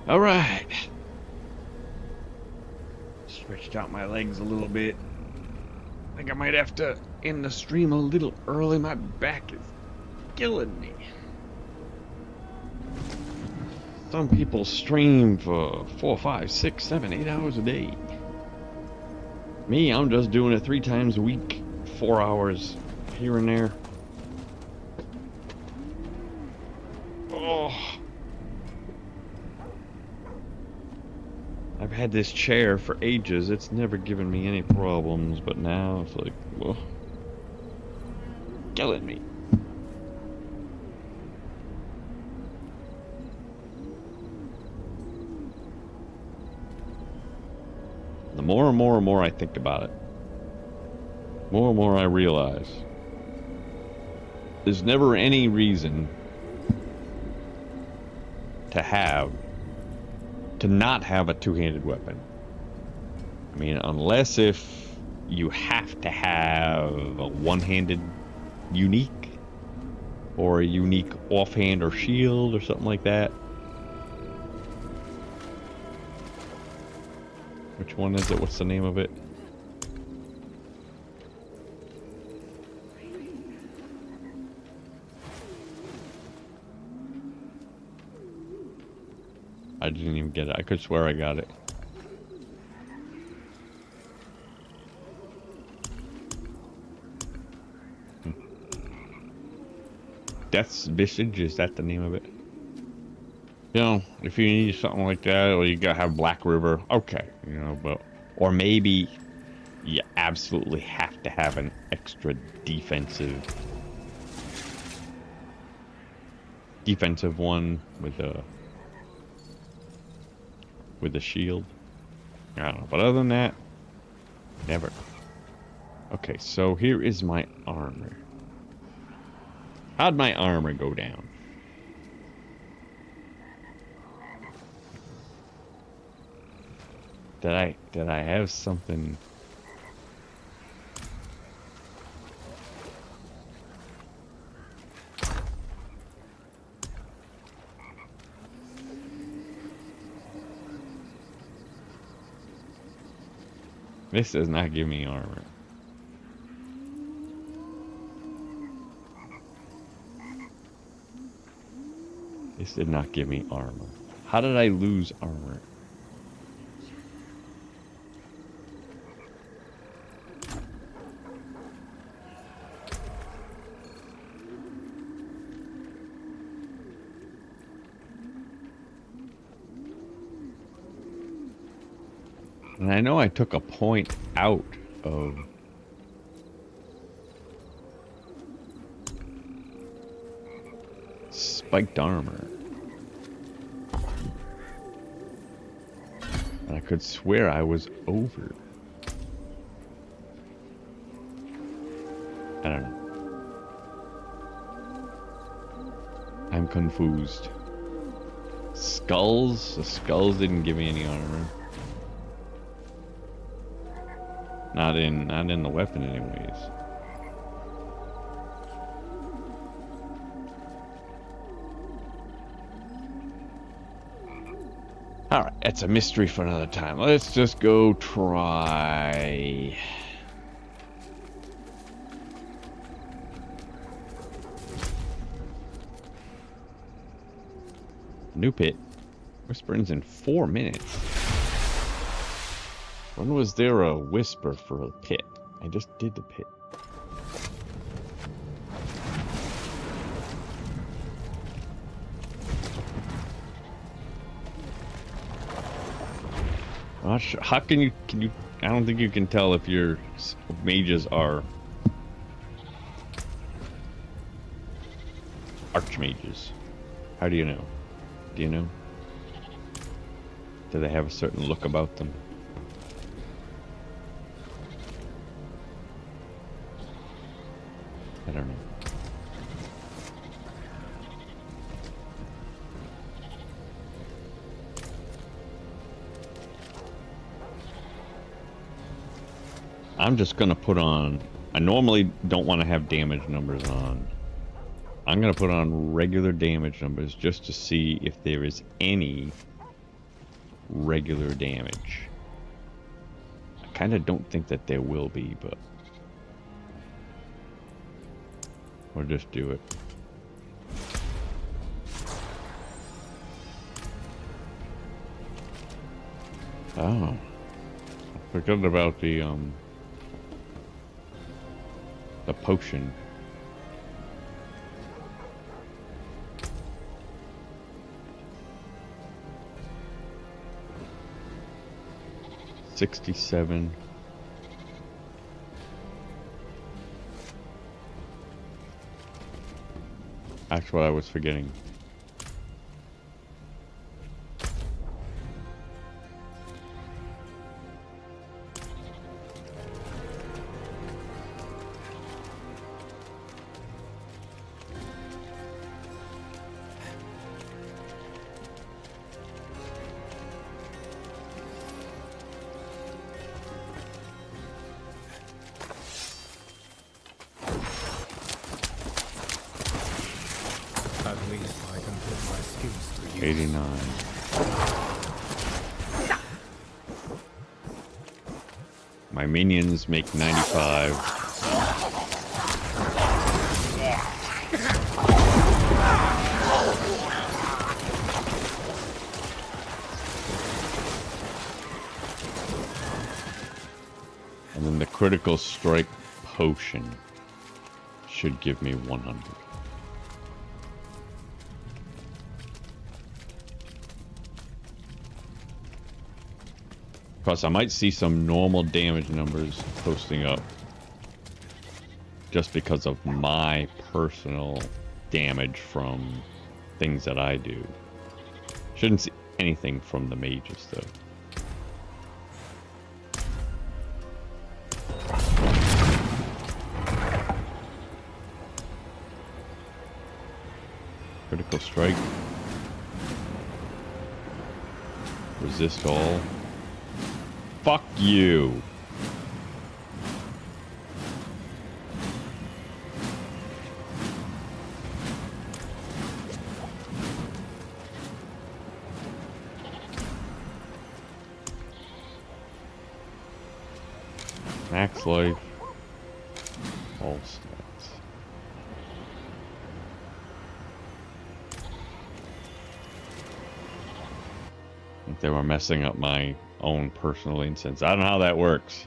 A: All right. Stretched out my legs a little bit. I think I might have to end the stream a little early. My back is killing me. Some people stream for 4, 5, 6, 7, 8 hours a day. Me, I'm just doing it 3 times a week, 4 hours here and there. Oh. I've had this chair for ages. It's never given me any problems, but now it's like, whoa, killing me. The more and more and more I think about it, more and more I realize there's never any reason to not have a two-handed weapon. I mean, unless if you have to have a one-handed unique, or a unique offhand or shield or something like that. Which one is it? What's the name of it? I didn't even get it. I could swear I got it. Death's Visage, is that the name of it? You know, if you need something like that, or you gotta have Black River, okay, you know, but, or maybe you absolutely have to have an extra defensive one with a shield. I don't know, but other than that, never. Okay, so here is my armor. How'd my armor go down? Did I have something? This does not give me armor. This did not give me armor. How did I lose armor? And I know I took a point out of spiked armor. And I could swear I was over. I don't know. I'm confused. Skulls? The skulls didn't give me any armor. Not in the weapon anyways. Alright, that's a mystery for another time. Let's just go try. New pit. Whispering's in 4 minutes. When was there a whisper for a pit? I just did the pit. I'm not sure. How can you, I don't think you can tell if your mages are archmages. How do you know? Do you know? Do they have a certain look about them? I don't know. I'm just gonna put on, I normally don't want to have damage numbers on. I'm gonna put on regular damage numbers just to see if there is any regular damage. I kind of don't think that there will be, but we'll just do it. Oh, I forgot about the potion. $67. That's what I was forgetting.
G: At least I can put my skills to use.
A: 89. My minions make 95. And then the critical strike potion should give me 100. Plus, I might see some normal damage numbers posting up just because of my personal damage from things that I do. Shouldn't see anything from the mages, though. Critical strike. Resist all. Fuck you. Max life. All stats. I think they were messing up my own personal incense. I don't know how that works.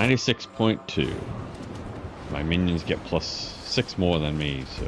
A: 96.2. My minions get plus 6 more than me, so...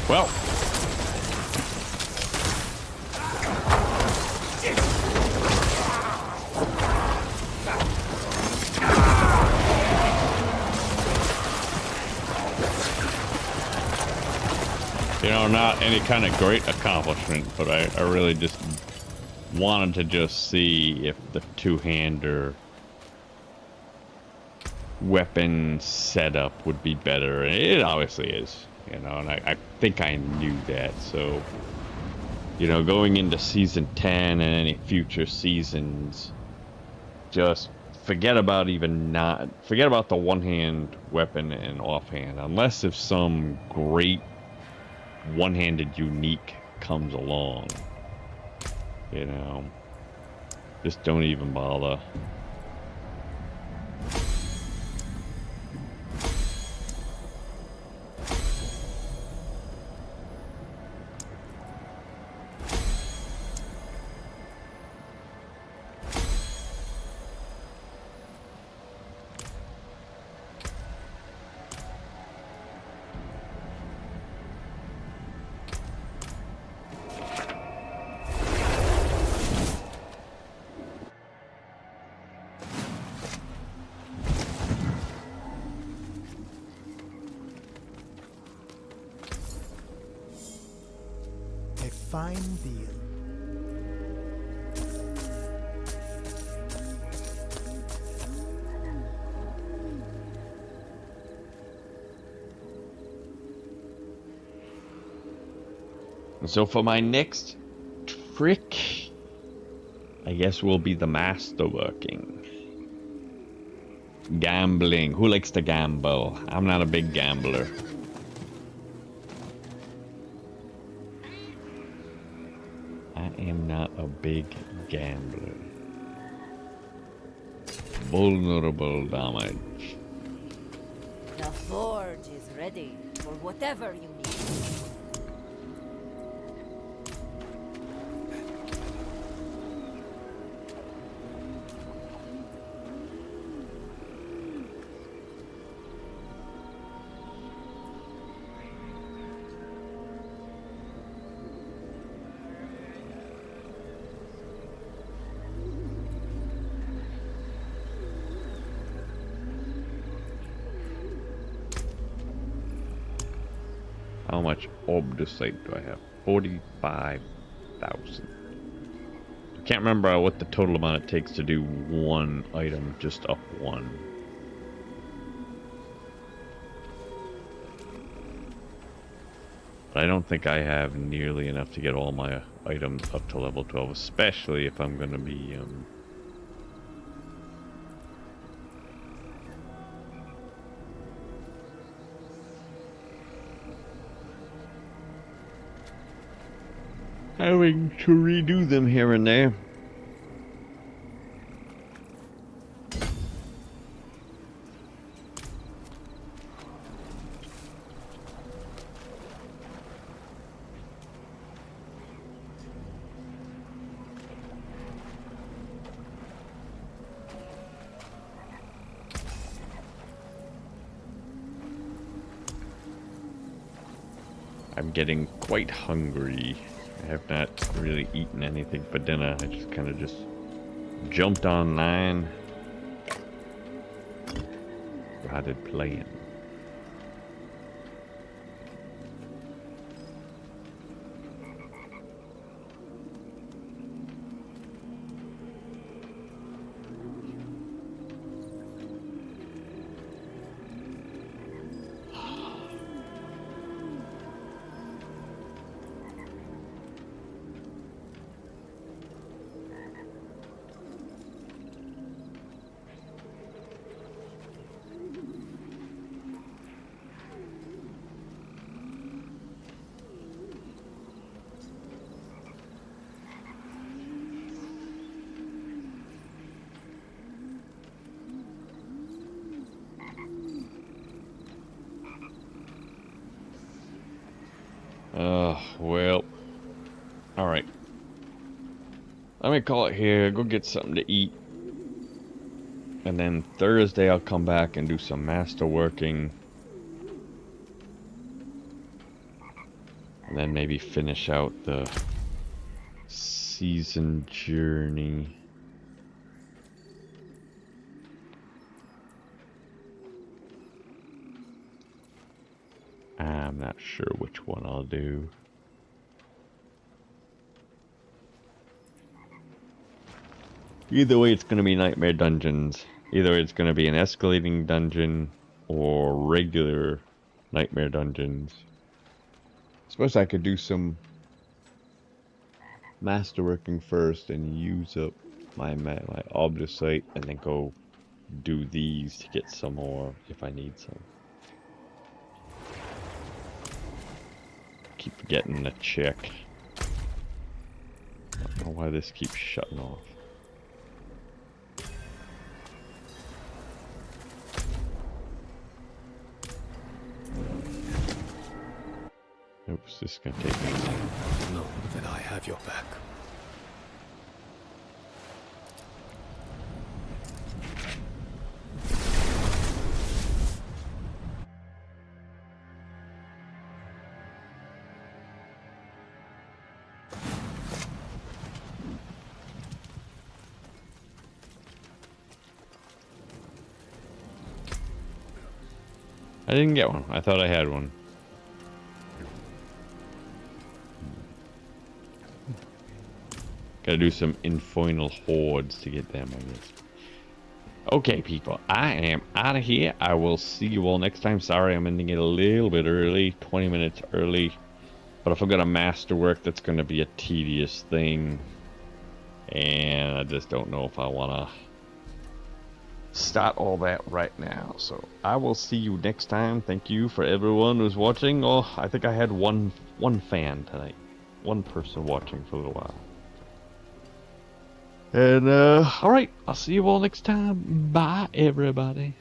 A: Well. You know, not any kind of great accomplishment, but I really just wanted to just see if the two-hander weapon setup would be better. It obviously is, you know, and I think I knew that. So, you know, going into season 10 and any future seasons, just forget about the one-hand weapon and offhand, unless if some great one-handed unique comes along, you know, just don't even bother.
D: Fine deal.
A: And so for my next trick, I guess will be the masterworking. Gambling. Who likes to gamble? I'm not a big gambler. I am not a big gambler. Vulnerable damage.
F: The forge is ready for whatever you need.
A: how much obdusite do I have? 45,000. I can't remember what the total amount it takes to do one item, just up one. But I don't think I have nearly enough to get all my items up to level 12, especially if I'm going to be having to redo them here and there. I'm getting quite hungry. I have not really eaten anything for dinner. I just kind of jumped online, started playing. Well, alright. Let me call it here, go get something to eat. And then Thursday I'll come back and do some masterworking. And then maybe finish out the season journey. I'm not sure which one I'll do. Either way, it's going to be Nightmare Dungeons. Either it's going to be an escalating dungeon or regular Nightmare Dungeons. I suppose I could do some masterworking first and use up my obdusite and then go do these to get some more if I need some. Keep getting a check. I don't know why this keeps shutting off. Oops, this is gonna take me.
G: Know that I have your back.
A: I didn't get one. I thought I had one. Gotta do some infernal hordes to get them, I guess. Okay, people. I am out of here. I will see you all next time. Sorry, I'm ending it a little bit early. 20 minutes early. But if I've got a masterwork, that's going to be a tedious thing. And I just don't know if I want to start all that right now. So I will see you next time. Thank you for everyone who's watching. Oh, I think I had one fan tonight. One person watching for a little while. And alright, I'll see you all next time. Bye everybody.